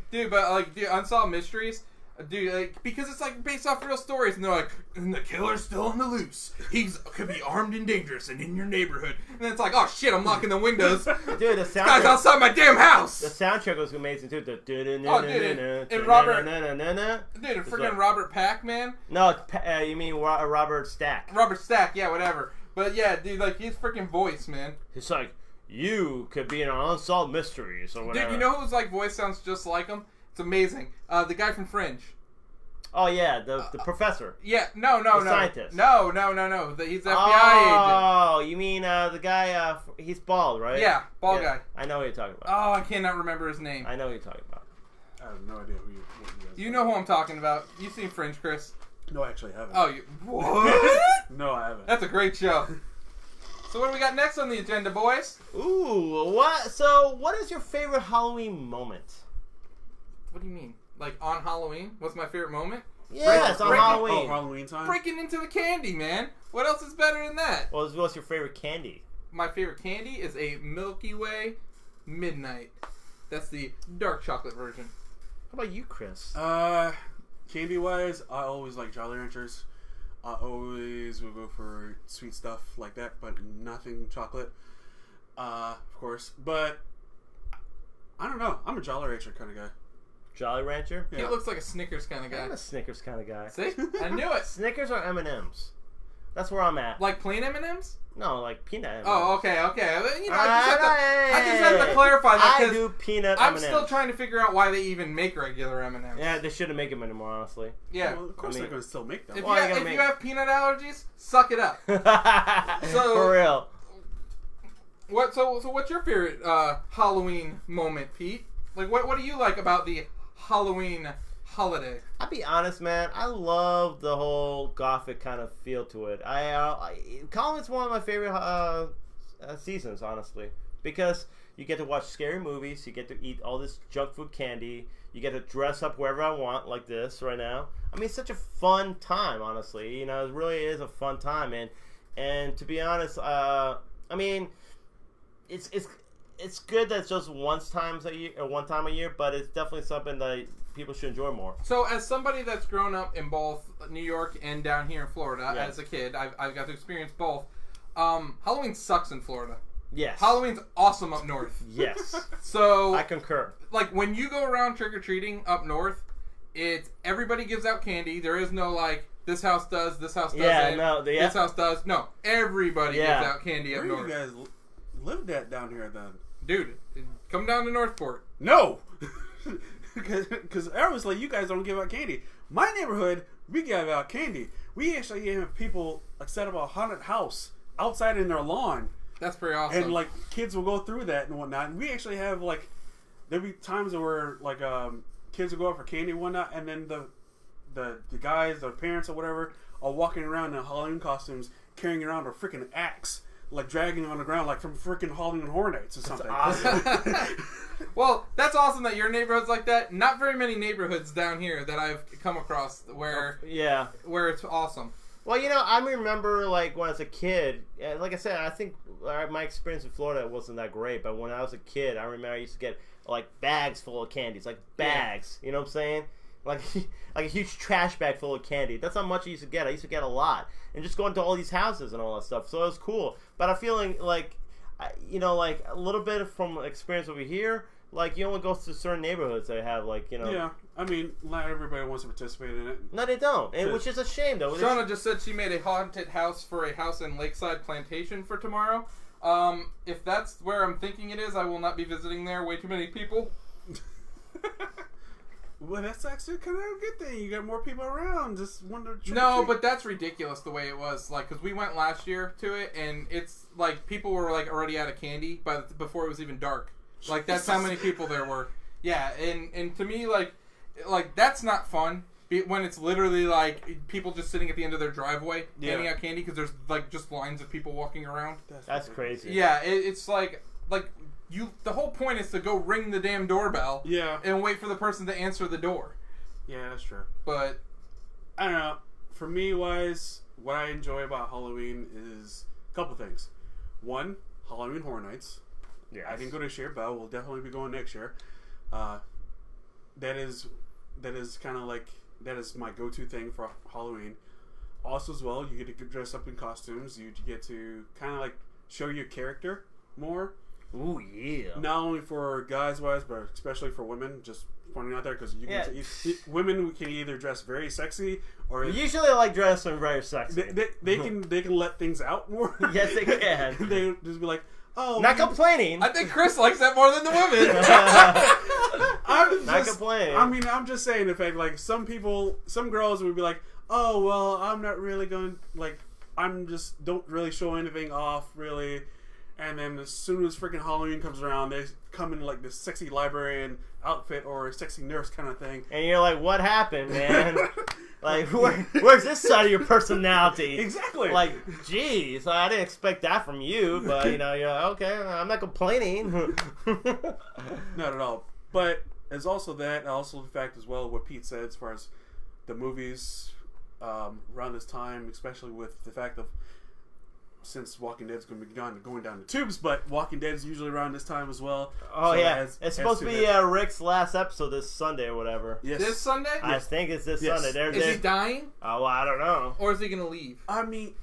Dude, but Unsolved Mysteries, Dude, like, because it's like based off real stories, and they're like, and the killer's still on the loose. He's could be armed and dangerous and in your neighborhood. And then it's like, oh shit, I'm locking the windows. Dude, the soundtrack. Guy's outside my damn house. The soundtrack was amazing too. And Robert, dude, and freaking Robert Pack, man. No, you mean Robert Stack? Robert Stack, yeah, whatever. But yeah, dude, like his freaking voice, man. It's like you could be in an unsolved mysteries or whatever. Dude, you know whose like voice sounds just like him? It's amazing. The guy from Fringe. Oh yeah, the professor. Yeah, no, scientist. No. He's the FBI agent. Oh, you mean the guy? He's bald, right? Yeah, bald guy. I know what you're talking about. Oh, I cannot remember his name. I know what you're talking about. I have no idea who you guys You know who I'm talking about. You've seen Fringe, Chris. No, actually, I haven't. Oh, what? No, I haven't. That's a great show. So what do we got next on the agenda, boys? Ooh, what? So, what is your favorite Halloween moment? What do you mean? Like on Halloween? What's my favorite moment? Yes, on Halloween. Oh, Halloween time? Breaking into the candy, man. What else is better than that? Well, what's your favorite candy? My favorite candy is a Milky Way Midnight. That's the dark chocolate version. How about you, Chris? Candy-wise, I always like Jolly Ranchers. I always will go for sweet stuff like that, but nothing chocolate, of course. But I don't know. I'm a Jolly Rancher kind of guy. Jolly Rancher? Yeah. He looks like a Snickers kind of guy. I'm a Snickers kind of guy. See? I knew it. Snickers or M&M's? That's where I'm at. Like plain M&M's? No, like peanut M&Ms. Oh, okay. You know, I just have to clarify that. I do peanut I'm M&Ms. still trying to figure out why they even make regular M&Ms. Yeah, they shouldn't make them anymore, honestly. Yeah. Well, of course they're going to still make them. If you have peanut allergies, suck it up. So, for real. So what's your favorite Halloween moment, Pete? Like, what do you like about the Halloween holiday? I'll be honest, man. I love the whole gothic kind of feel to it. Halloween's one of my favorite seasons, honestly, because you get to watch scary movies, you get to eat all this junk food candy, you get to dress up wherever I want, like this right now. I mean, it's such a fun time, honestly. You know, it really is a fun time, and to be honest, I mean, it's good that it's just one time a year, but it's definitely something that people should enjoy more. So, as somebody that's grown up in both New York and down here in Florida, as a kid, I've got to experience both. Halloween sucks in Florida. Yes. Halloween's awesome up north. Yes. So I concur. Like when you go around trick or treating up north, it's everybody gives out candy. There is no like this house does, this house doesn't. Yeah, no, this house does. No, everybody gives out candy up north. Where do you guys live at down here then? Dude, come down to Northport. No! Because obviously you guys don't give out candy. My neighborhood, we give out candy. We actually have people set up a haunted house outside in their lawn. That's pretty awesome. And like kids will go through that and whatnot. And we actually have like there'll be times where like kids will go out for candy and whatnot, and then the guys, the parents or whatever, are walking around in Halloween costumes, carrying around a freaking axe, like dragging on the ground, like from freaking Halloween Horror Nights or something. That's awesome. Well, that's awesome that your neighborhood's like that. Not very many neighborhoods down here that I've come across where it's awesome. Well, you know, I remember like when I was a kid. Like I said, I think my experience in Florida wasn't that great. But when I was a kid, I remember I used to get like bags full of candies, like bags. Yeah. You know what I'm saying? Like a huge trash bag full of candy. That's how much I used to get. I used to get a lot, and just going to all these houses and all that stuff. So it was cool. But I'm feeling like, you know, like a little bit from experience over here. Like you only go to certain neighborhoods that have like, you know. Yeah, I mean, not everybody wants to participate in it. No, they don't, which is a shame though. Shauna just said she made a haunted house for a house in Lakeside Plantation for tomorrow. If that's where I'm thinking it is, I will not be visiting there. Way too many people. Well, that's actually kind of a good thing. You got more people around. Just wonder. No, but that's ridiculous the way it was. Like, because we went last year to it, and it's like people were like already out of candy before it was even dark. Like that's how many people there were. Yeah, and to me, like that's not fun when it's literally like people just sitting at the end of their driveway handing out candy because there's like just lines of people walking around. That's crazy. Yeah, it's like you. The whole point is to go ring the damn doorbell. Yeah. And wait for the person to answer the door. Yeah, that's true. But I don't know. For me, wise, what I enjoy about Halloween is a couple things. One, Halloween Horror Nights. Yes. I didn't go this year, but I will definitely be going next year. That is kind of like that is my go-to thing for Halloween. Also, as well, you get to dress up in costumes. You get to kind of like show your character more. Ooh, yeah. Not only for guys-wise, but especially for women. Just pointing out there because women can either dress very sexy or usually I like dressing very sexy. They can let things out more. Yes, they can. They just be like, oh, not complaining. I think Chris likes that more than the women. I'm not complaining. I mean, I'm just saying. In fact, like some girls would be like, oh well, I'm not really going I'm just don't really show anything off really. And then as soon as freaking Halloween comes around, they come in like this sexy librarian outfit or a sexy nurse kind of thing. And you're like, what happened, man? Like, where's this side of your personality? Exactly. Like, geez, I didn't expect that from you, but you're like, okay, I'm not complaining. Not at all. But there's also that, also the fact as well what Pete said as far as the movies around this time, especially with the fact of since Walking Dead's going to be going down the tubes, but Walking Dead is usually around this time as well. Oh, so yeah. It's supposed to be Rick's last episode this Sunday or whatever. Yes. This Sunday? I think it's this Sunday. Is he dying? Oh, well, I don't know. Or is he going to leave? I mean,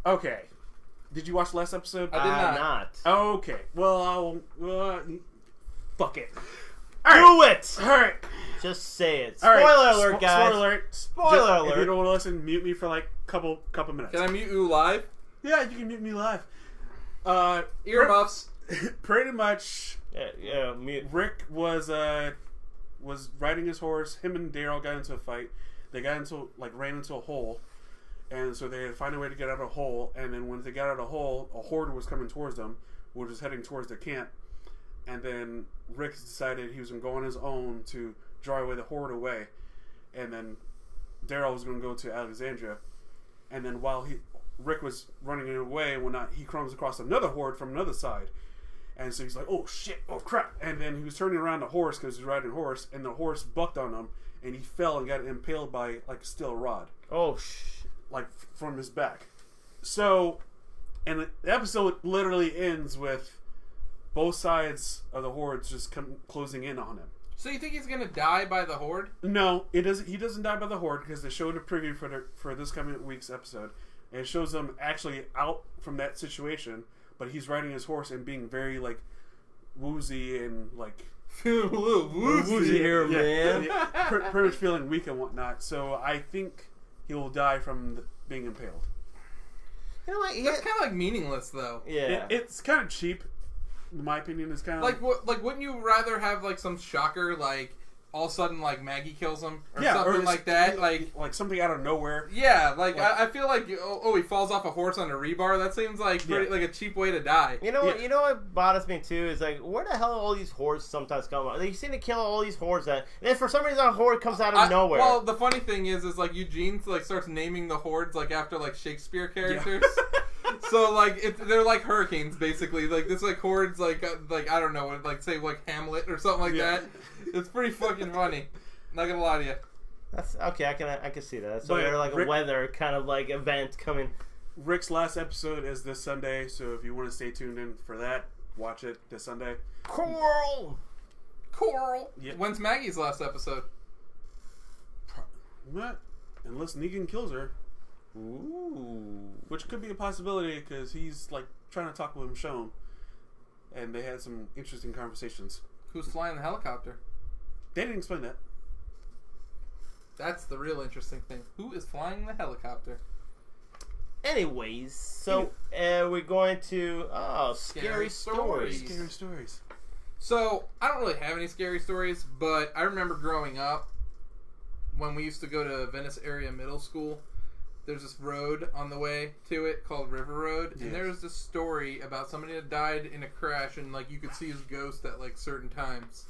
okay. Did you watch the last episode? I did not. Okay. Well, fuck it. Do it! Alright. Just say it. Spoiler alert, guys. Spoiler alert. Spoiler alert. If you don't want to listen, mute me for like couple minutes. Can I mute you live? Yeah, you can mute me live. Earmuffs. Pretty much. Yeah, mute. Rick was riding his horse. Him and Daryl got into a fight. They ran into a hole, and so they had to find a way to get out of a hole. And then when they got out of the hole, a horde was coming towards them, which was heading towards their camp. And then Rick decided he was going to go on his own to drive away the horde away, and then Daryl was going to go to Alexandria. And then while Rick was running away and whatnot, he comes across another horde from another side. And so he's like, oh shit, oh crap. And then he was turning around the horse because he was riding a horse, and the horse bucked on him, and he fell and got impaled by like a steel rod. Oh shit. Like from his back. So, and the episode literally ends with both sides of the hordes just closing in on him. So you think he's gonna die by the horde? No, it doesn't. He doesn't die by the horde because they showed a preview for this coming week's episode, and it shows him actually out from that situation. But he's riding his horse and being very like woozy and like woozy here, man. Pretty much feeling weak and whatnot. So I think he will die from being impaled. You know what? That's kind of like meaningless, though. Yeah, it's kind of cheap. In my opinion, is kind of like wouldn't you rather have like some shocker like all of a sudden like Maggie kills him or something or like that like something out of nowhere? Yeah, like I feel like he falls off a horse on a rebar. That seems like pretty like a cheap way to die. You know what? You know what bothers me too is like where the hell all these hordes sometimes come out? You seem to kill all these hordes, and then for some reason a horde comes out of nowhere. Well, the funny thing is like Eugene like starts naming the hordes like after like Shakespeare characters. Yeah. So like they're like hurricanes basically. Like this like hordes like I don't know, like say like Hamlet or something like that. It's pretty fucking funny. Not gonna lie to you. That's okay. I can see that. So they're like a weather kind of like event coming. Rick's last episode is this Sunday, so if you want to stay tuned in for that, watch it this Sunday. Coral. Yep. When's Maggie's last episode? What? Unless Negan kills her. Ooh. Which could be a possibility because he's like trying to talk with Michonne, and they had some interesting conversations. Who's flying the helicopter? They didn't explain that. That's the real interesting thing. Who is flying the helicopter? Anyways, so we're going to scary stories. Scary stories. So I don't really have any scary stories, but I remember growing up when we used to go to Venice area middle school. There's this road on the way to it called River Road, and there's this story about somebody that died in a crash, and like you could see his ghost at like certain times.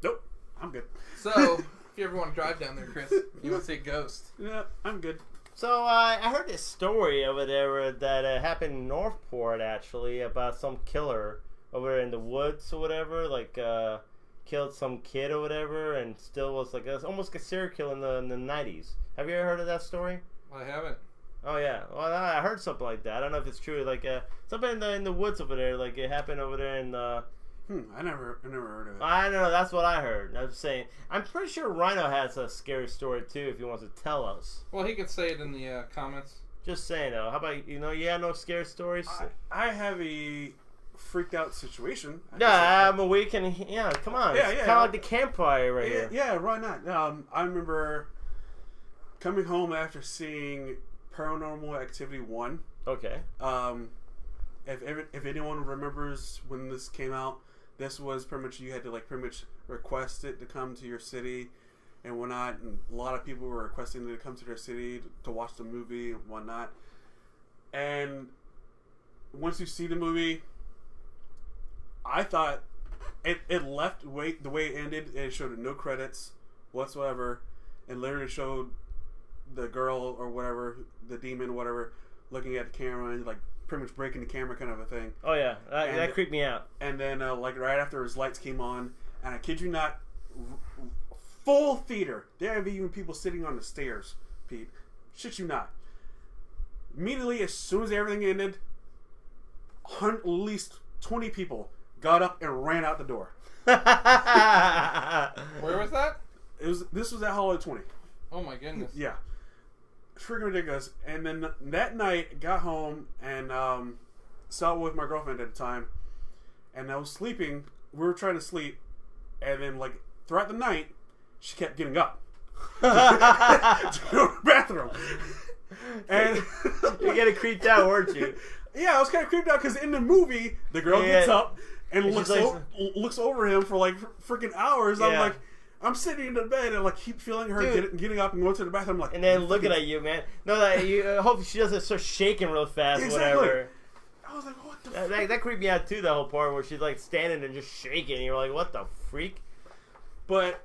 Nope, I'm good. So if you ever want to drive down there, Chris, you want to see a ghost? Yeah, I'm good. So I heard this story over there that happened in Northport actually about some killer over there in the woods or whatever, like killed some kid or whatever, and still was like almost a serial killer in the 90s. Have you ever heard of that story? I haven't. Oh yeah, well I heard something like that. I don't know if it's true. Like something in the woods over there. Like it happened over there in I never heard of it. I don't know. That's what I heard. I'm just saying. I'm pretty sure Rhino has a scary story too. If he wants to tell us, well, he could say it in the comments. Just saying though. How about you have no scary stories? I have a freaked out situation. We can. Yeah, come on. Yeah, it's kind of like the campfire right here. Yeah, why not? I remember coming home after seeing Paranormal Activity 1. Okay. If anyone remembers when this came out, this was pretty much, you had to pretty much request it to come to your city and whatnot, and a lot of people were requesting to come to their city to watch the movie and whatnot. And once you see the movie, I thought it left the way it ended, and it showed no credits whatsoever, and literally showed the girl or whatever, the demon or whatever, looking at the camera and pretty much breaking the camera kind of a thing. Oh yeah, that creeped me out. And then right after his lights came on, and I kid you not, full theater. There have even people sitting on the stairs, Pete. Shit you not. Immediately, as soon as everything ended, at least 20 people got up and ran out the door. Where was that? This was at Hollywood 20. Oh my goodness. Yeah. Freaking ridiculous. And then that night, got home and saw it with my girlfriend at the time. And I was sleeping. We were trying to sleep. And then, throughout the night, she kept getting up to go to the bathroom. And you're getting creeped out, weren't you? Yeah, I was kind of creeped out because in the movie, the girl gets up and looks over him for freaking hours. Yeah. I'm sitting in the bed and keep feeling her getting up and going to the bathroom. And then looking at you, man. No, hopefully she doesn't start shaking real fast, exactly. Whatever. I was like, what the that creeped me out too, the whole part where she's standing and just shaking. And you're like, what the freak? But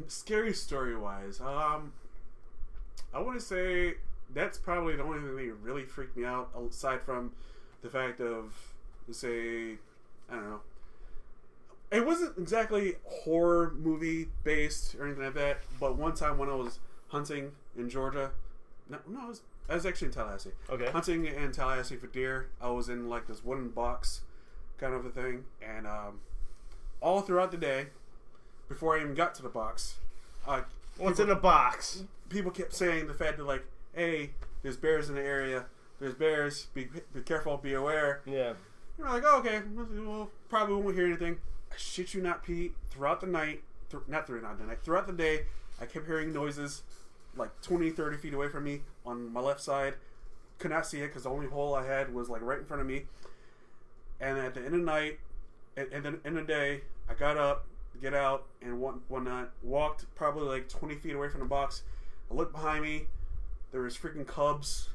scary story wise, I want to say that's probably the only thing that really freaked me out, aside from the fact of, say, I don't know. It wasn't exactly horror movie based or anything like that, but one time when I was hunting in Georgia, I was actually in Tallahassee. Okay. Hunting in Tallahassee for deer, I was in this wooden box kind of a thing, and all throughout the day, before I even got to the box, what's in the box? People kept saying the fact that hey, there's bears in the area. There's bears. Be careful. Be aware. Yeah. You're like, oh, okay. Well, probably won't hear anything. I shit you not, Pete. Throughout the night, throughout the day, I kept hearing noises 20, 30 feet away from me on my left side. Could not see it because the only hole I had was right in front of me. And at the end of the night, and then in the day, I got up, get out, and whatnot. Walked probably 20 feet away from the box. I looked behind me. There was freaking cubs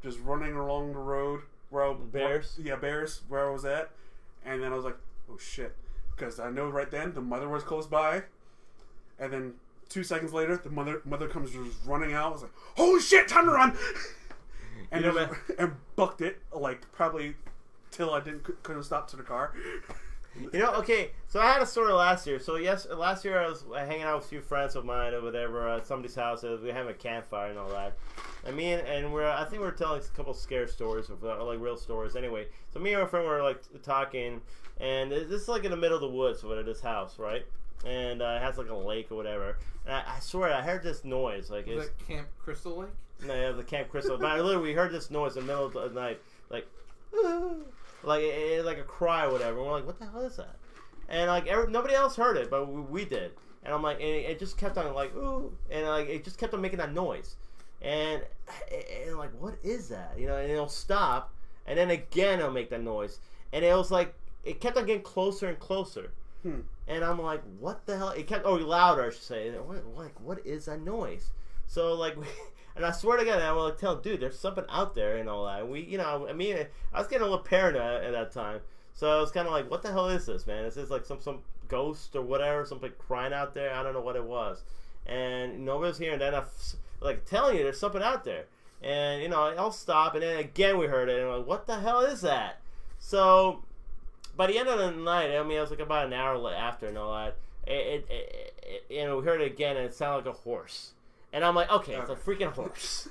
just running along the road. Bears? Bears, where I was at. And then I was like, oh shit. Because I know right then the mother was close by. And then 2 seconds later, the mother comes just running out. I was like, holy shit, time to run! And and bucked it, probably till I couldn't stop to the car. Okay, so I had a story last year. So last year I was hanging out with a few friends of mine or whatever at somebody's house. We were having a campfire and all that. I think we were telling a couple scare stories or real stories. Anyway, so me and my friend were talking, and this is in the middle of the woods over at this house, right? And it has a lake or whatever. And I swear I heard this noise. Is that Camp Crystal Lake? No, yeah, the Camp Crystal. But we heard this noise in the middle of the night, like a cry or whatever. And we're like, what the hell is that? And nobody else heard it, but we did. And I'm like, and it just kept on ooh, and it just kept on making that noise. And what is that? And it'll stop, and then again it'll make that noise, and it was it kept on getting closer and closer. And I'm like, what the hell? It kept louder, I should say. What is that noise? So and I swear to God, I was telling dude, there's something out there and all that. And I was getting a little paranoid at that time. So I was kind of what the hell is this, man? Is this some ghost or whatever, something crying out there? I don't know what it was. And nobody was here. And then I telling you, there's something out there. And I'll stop. And then again we heard it. And I'm like, what the hell is that? So by the end of the night, it was about an hour after and all that. We heard it again, and it sounded like a horse. And I'm like, okay, it's a freaking horse.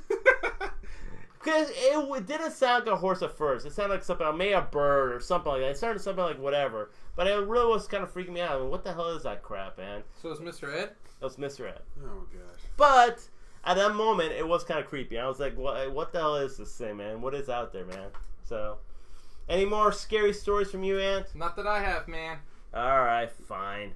Because it didn't sound like a horse at first. It sounded like something, maybe a bird or something like that. It sounded something like whatever. But it really was kind of freaking me out. I mean, what the hell is that crap, man? So it's Mr. Ed? It was Mr. Ed. Oh, gosh. But at that moment, it was kind of creepy. I was like, what the hell is this thing, man? What is out there, man? So, any more scary stories from you, Ant? Not that I have, man. All right, fine.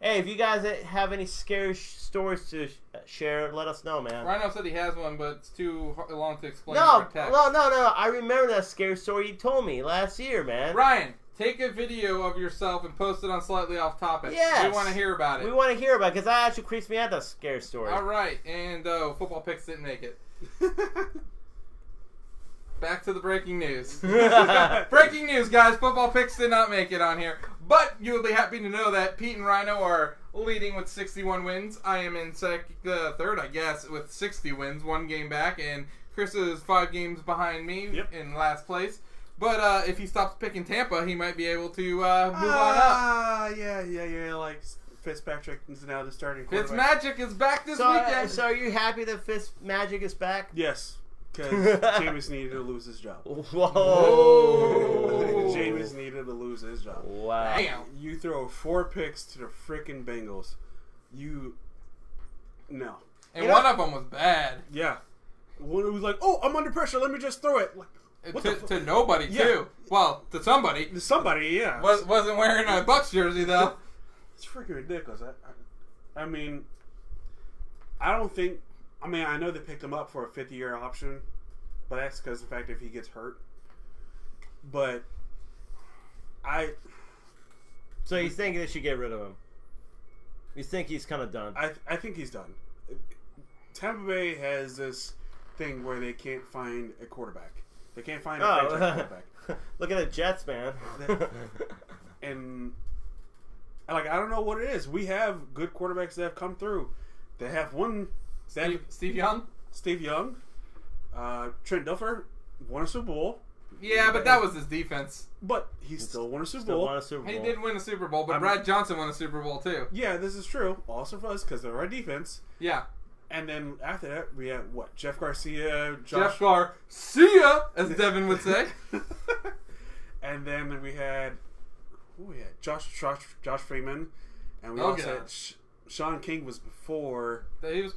Hey, if you guys have any scary stories to share, let us know, man. Rhino said he has one, but it's too long to explain. No. I remember that scary story you told me last year, man. Ryan, take a video of yourself and post it on Slightly Off Topic. Yes. We want to hear about it. We want to hear about it because that actually creeps me out, that scary story. All right, and football picks didn't make it. Back to the breaking news. Breaking news, guys. Football picks did not make it on here. But you will be happy to know that Pete and Rhino are leading with 61 wins. I am in third, I guess, with 60 wins, 1 game back. And Chris is 5 games behind me in last place. But if he stops picking Tampa, he might be able to move on up. Yeah. Like Fitzpatrick is now the starting quarterback. Fitzmagic is back this weekend. So are you happy that Fitzmagic is back? Yes. Because Jameis needed to lose his job. Whoa! Jameis needed to lose his job. Wow! Damn. You throw 4 picks to the freaking Bengals. No. And one of them was bad. Yeah. One was like, "Oh, I'm under pressure. Let me just throw it." Like, to nobody too. Well, to somebody. To somebody, yeah. Wasn't wearing a Bucs jersey though. It's freaking ridiculous. I mean, I don't think. I mean, I know they picked him up for a 50-year option, but that's because of the fact if he gets hurt. But So you think they should get rid of him? You think he's kind of done? I think he's done. Tampa Bay has this thing where they can't find a quarterback. They can't find a franchise quarterback. Look at the Jets, man. And I don't know what it is. We have good quarterbacks that have come through. They have one. Steve Young? Steve Young. Trent Dilfer won a Super Bowl. Yeah, but that was his defense. But he still won a Super Bowl. He did win a Super Bowl, but Brad Johnson won a Super Bowl too. Yeah, this is true. Also for us because they're our defense. Yeah. And then after that, we had what? Jeff Garcia, Jeff Garcia, as Devin would say. And then we had Josh Freeman, and we also had Sean King was before. He was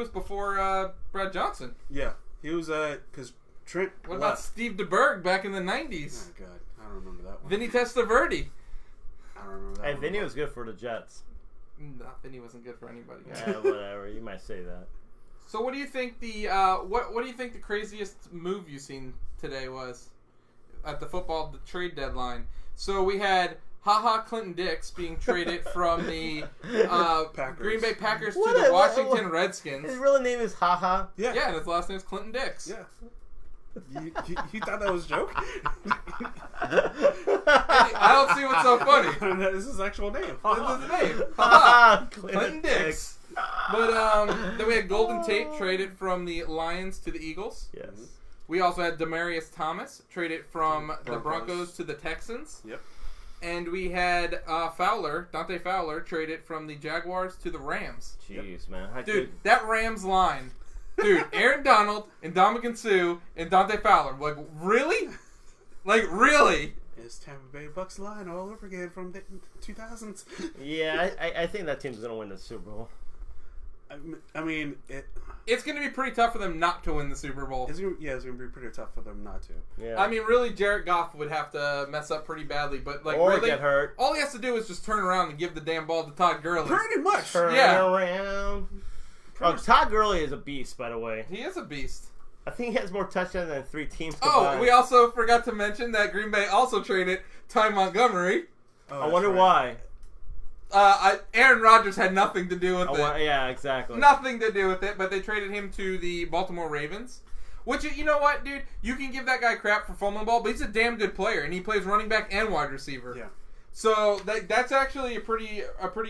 before Brad Johnson. Yeah, he was because Trent. What about Steve DeBerg back in the 90s? Oh god, I don't remember that one. Vinny Testaverde. I don't remember that. And Vinny was good for the Jets. No, Vinny wasn't good for anybody. Yeah, whatever. You might say that. So, what do you think the what do you think the craziest move you've seen today was at the trade deadline? So we had Clinton Dix being traded from the Green Bay Packers to the Washington Redskins. His real name is Yeah, and his last name is Clinton Dix. Yeah. You thought that was a joke? I don't see what's so funny. This is his actual name. This is his name. Clinton Dix. But then we had Golden Tate traded from the Lions to the Eagles. Yes. We also had Demaryius Thomas traded from the Broncos to the Texans. Yep. And we had Dante Fowler, traded from the Jaguars to the Rams. Jeez, man. Dude, that Rams line. Dude, Aaron Donald and Ndamukong Suh and Dante Fowler. Like, really? Like, really? It's Tampa Bay Bucks line all over again from the 2000s. Yeah, I think that team's going to win the Super Bowl. I mean, it's going to be pretty tough for them not to win the Super Bowl. It's going to be pretty tough for them not to. Yeah. I mean, really, Jared Goff would have to mess up pretty badly, but or really, get hurt. All he has to do is just turn around and give the damn ball to Todd Gurley. Pretty much. Turn around. Todd Gurley is a beast, by the way. He is a beast. I think he has more touchdowns than 3 teams combined. Oh, we also forgot to mention that Green Bay also traded Ty Montgomery. I wonder why. Aaron Rodgers had nothing to do with it. Yeah, exactly. Nothing to do with it, but they traded him to the Baltimore Ravens. Which, you know what, dude? You can give that guy crap for fumbling the ball, but he's a damn good player, and he plays running back and wide receiver. Yeah. So that's actually a pretty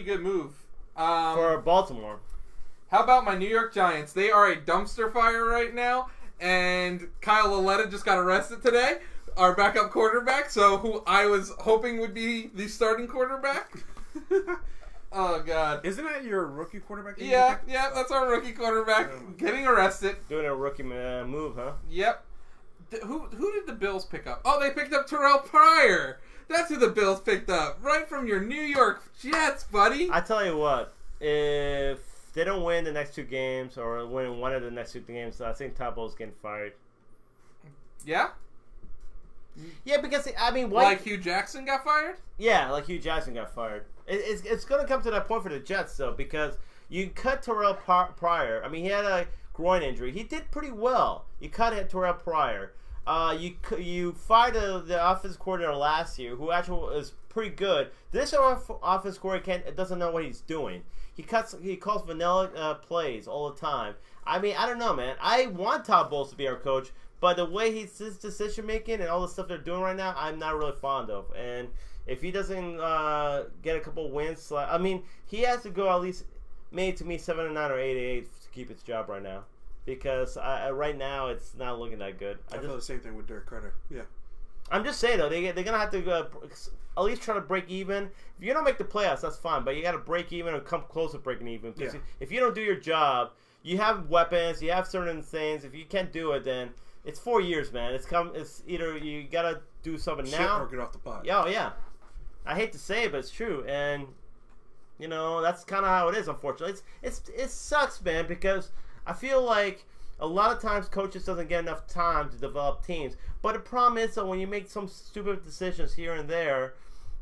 good move. For Baltimore. How about my New York Giants? They are a dumpster fire right now, and Kyle Lauletta just got arrested today, our backup quarterback, so who I was hoping would be the starting quarterback. Oh God! Isn't that your rookie quarterback? Yeah, that's our rookie quarterback getting arrested. Doing a rookie move, huh? Yep. Who did the Bills pick up? Oh, they picked up Terrell Pryor. That's who the Bills picked up, right from your New York Jets, buddy. I tell you what, if they don't win the next 2 games or win one of the next 2 games, I think Todd Bowles getting fired. Yeah. Yeah, because why? Like Hugh Jackson got fired? Yeah, like Hugh Jackson got fired. It's going to come to that point for the Jets, though, because you cut Terrell Pryor. I mean, he had a groin injury. He did pretty well. You cut Terrell Pryor. You fired the offensive coordinator last year, who actually is pretty good. This offensive coordinator doesn't know what he's doing. He calls vanilla plays all the time. I mean, I don't know, man. I want Todd Bowles to be our coach, but the way his decision making and all the stuff they're doing right now, I'm not really fond of. And if he doesn't get a couple wins, I mean, he has to go at least, maybe to me, 7-9 or 8-8 to keep his job right now. Because right now it's not looking that good. I feel the same thing with Dirk Carter. Yeah. I'm just saying though, they're gonna have to at least try to break even. If you don't make the playoffs, that's fine, but you got to break even and come close to breaking even. Because if you don't do your job, you have weapons, you have certain things. If you can't do it, then it's 4 years, man. It's either you gotta do something now or get off the pot. Yeah, yeah. I hate to say it, but it's true, and that's kind of how it is. Unfortunately, it sucks, man, because I feel like a lot of times coaches doesn't get enough time to develop teams. But the problem is that when you make some stupid decisions here and there,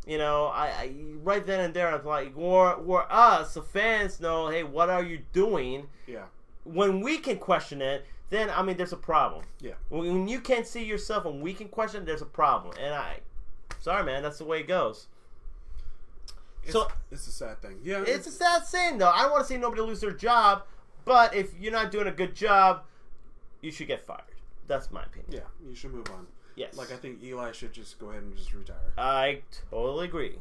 I right then and there, I'm like, where us, the fans, know, hey, what are you doing? Yeah. When we can question it, then, I mean, there's a problem. Yeah. When you can't see yourself and we can question it, there's a problem. And sorry, man, that's the way it goes. It's a sad thing. Yeah. It's a sad thing, though. I don't want to see nobody lose their job. But if you're not doing a good job, you should get fired. That's my opinion. Yeah, you should move on. Yes. Like, I think Eli should just go ahead and just retire. I totally agree.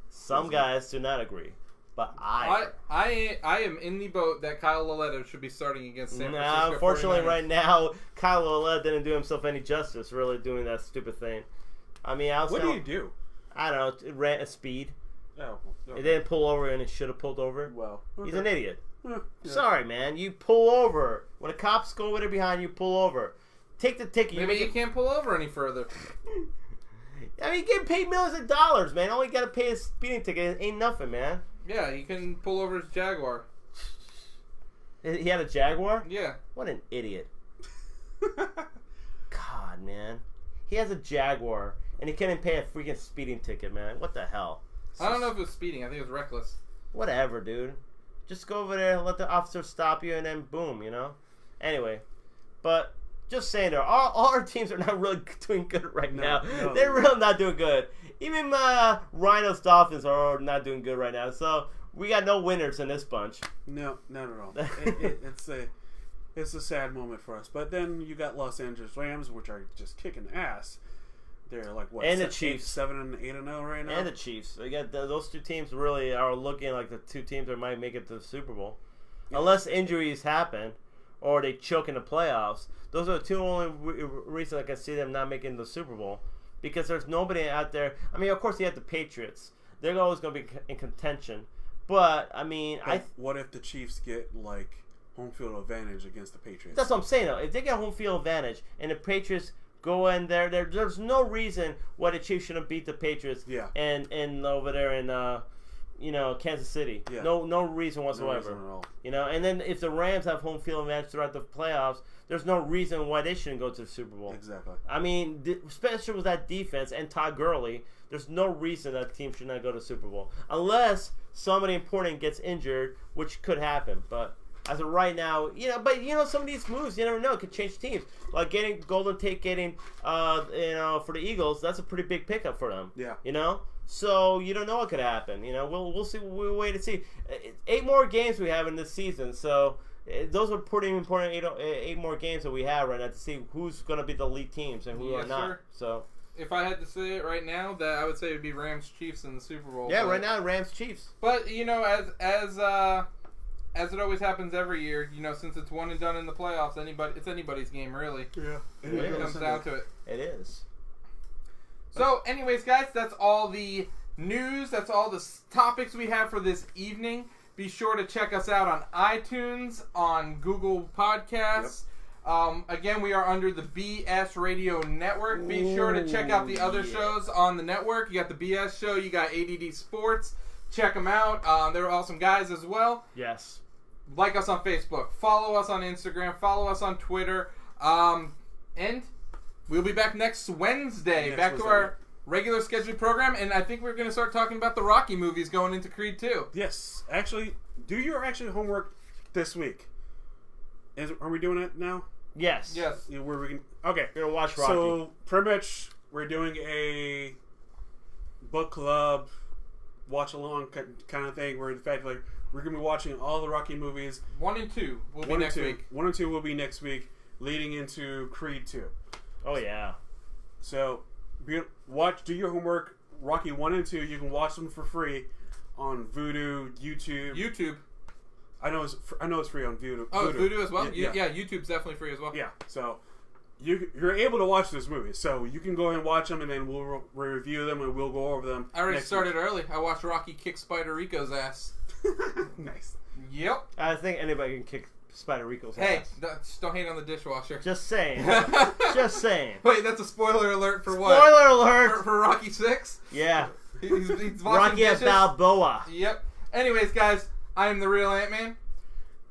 Some guys do not agree. But I am in the boat that Kyle Lauletta should be starting against San Francisco. Unfortunately, right now, Kyle Lauletta didn't do himself any justice, really doing that stupid thing. I mean, what do you do? I don't know. It ran a speed. Oh. Okay. It didn't pull over, and it should have pulled over. Well, okay. He's an idiot. Yeah. Sorry, man. You pull over. When the cops go over there behind you, pull over. Take the ticket. Maybe you can't pull over any further. I mean, you get paid millions of dollars, man. All you got to pay is speeding ticket. It ain't nothing, man. Yeah, you can pull over his Jaguar. He had a Jaguar? Yeah. What an idiot. God, man. He has a Jaguar, and he can't even pay a freaking speeding ticket, man. What the hell? I don't know if it was speeding. I think it was reckless. Whatever, dude. Just go over there, let the officer stop you, and then boom, Anyway, but just saying, all our teams are not really doing good right now. No, They're really not doing good. Even Rhinos Dolphins are not doing good right now. So we got no winners in this bunch. No, not at all. It's a sad moment for us. But then you got Los Angeles Rams, which are just kicking ass. They're like what? And the Chiefs, 7-8-0 right now. And the Chiefs. They got those two teams really are looking like the two teams that might make it to the Super Bowl, unless injuries happen or they choke in the playoffs. Those are the two only reasons I can see them not making the Super Bowl, because there's nobody out there. I mean, of course you have the Patriots. They're always going to be in contention, but I mean, what if the Chiefs get like home field advantage against the Patriots? That's what I'm saying though. If they get home field advantage and the Patriots go in there's no reason why the Chiefs shouldn't beat the Patriots. Yeah. And over there in Kansas City. Yeah. No reason whatsoever. No reason at all. And then if the Rams have home field advantage throughout the playoffs, there's no reason why they shouldn't go to the Super Bowl. Exactly. I mean, especially with that defense and Todd Gurley, there's no reason that team should not go to the Super Bowl unless somebody important gets injured, which could happen. But as of right now, some of these moves, you never know, it could change teams. Like getting Golden Tate, for the Eagles, that's a pretty big pickup for them. Yeah. So you don't know what could happen. We'll see. We'll wait and see. 8 more games we have in this season, so those are pretty important. 8 more games that we have right now to see who's going to be the lead teams and who are not. Sir. So if I had to say it right now, that I would say it would be Rams Chiefs in the Super Bowl. Yeah, right now Rams Chiefs. But as it always happens every year, since it's one and done in the playoffs, it's anybody's game, really. Yeah. It comes down to it. It is. So, anyways, guys, that's all the news. That's all the topics we have for this evening. Be sure to check us out on iTunes, on Google Podcasts. Again, we are under the BS Radio Network. Be sure to check out the other shows on the network. You got the BS show. You got ADD Sports. Check them out. They're awesome guys as well. Yes. Like us on Facebook. Follow us on Instagram. Follow us on Twitter. And we'll be back next Wednesday. Back to our regular scheduled program. And I think we're going to start talking about the Rocky movies going into Creed 2. Yes. Actually, do your homework this week. Are we doing it now? Yes. Yes. Yeah, where we can, okay. We're going to watch Rocky. So, pretty much, we're doing a book club, watch-along kind of thing, where, in fact, like, we're going to be watching all the Rocky movies. 1 and 2 will be next week. 1 and 2 will be next week, leading into Creed 2. Oh, yeah. So, do your homework. Rocky 1 and 2, you can watch them for free on Vudu, YouTube. I know it's free on Vudu. Oh, Vudu as well? Yeah. YouTube's definitely free as well. Yeah, so you're able to watch this movie. So you can go ahead and watch them, and then we'll review them, and we'll go over them. I already started early. I watched Rocky kick Spider Rico's ass. Nice. Yep. I think anybody can kick Spider Rico's ass. Hey, don't hate on the dishwasher. Just saying. Just saying. Wait, that's a spoiler alert for what? Spoiler alert! For Rocky 6? Yeah. He's washing Rocky dishes. Balboa. Yep. Anyways, guys, I'm the real Ant-Man.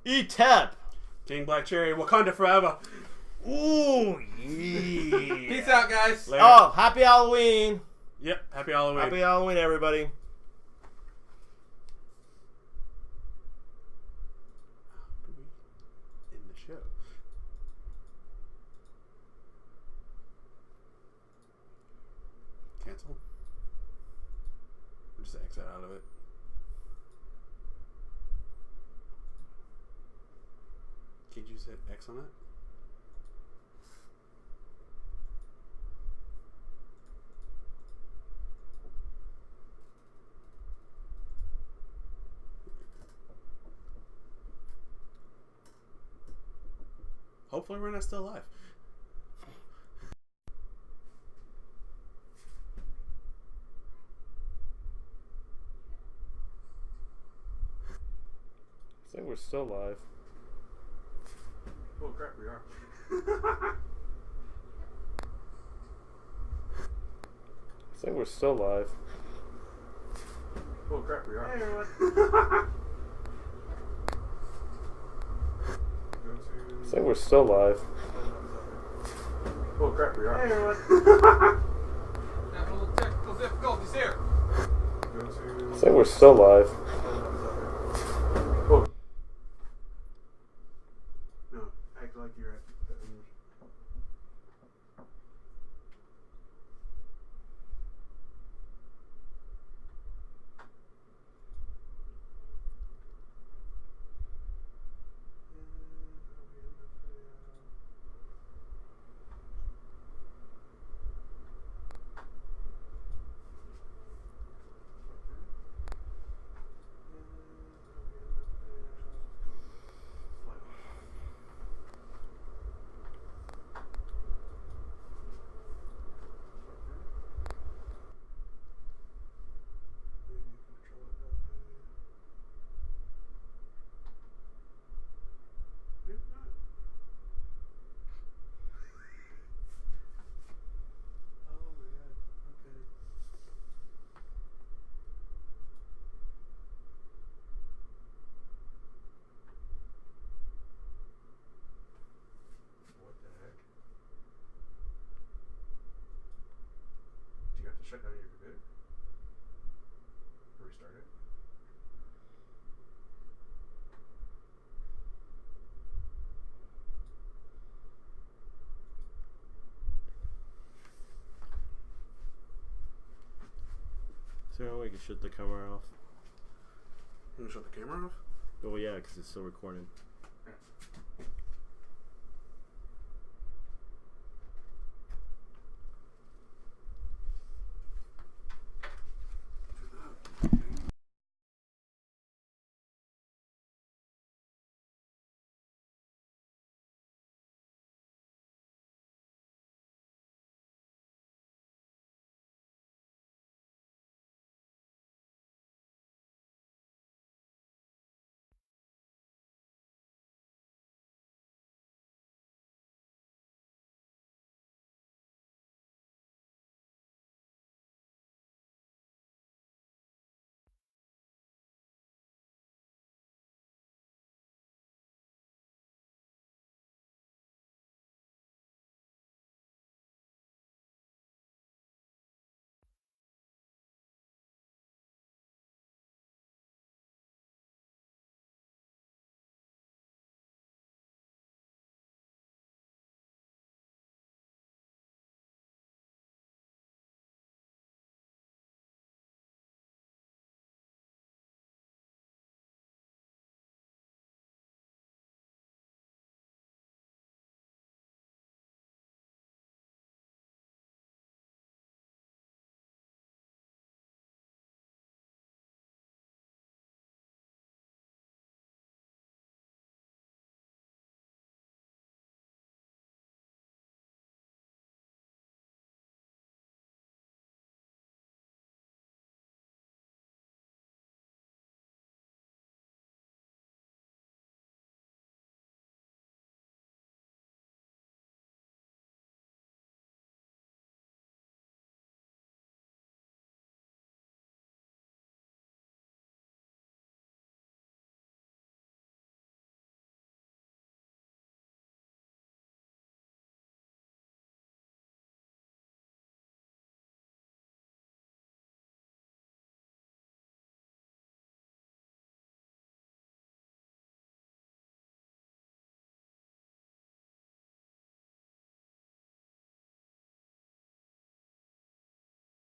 E-Tep. King Black Cherry, Wakanda forever. Ooh, yeah. Peace out, guys. Later. Oh, happy Halloween. Yep, happy Halloween. Happy Halloween, everybody. In the show. Cancel? Or just exit out of it? Can't you just hit X on it? Hopefully we're not still alive. I think we're still live. Oh crap, we are. I think we're still live. Oh crap, we are. Hey, everyone. I think we're still live. Oh crap, we are. Hey, everyone. Having a little technical difficulties here. I think we're still live. Oh. No, act like you're at the shut down your computer? Restart it? So we can shut the camera off. You want to shut the camera off? Oh yeah, because it's still recording. Yeah.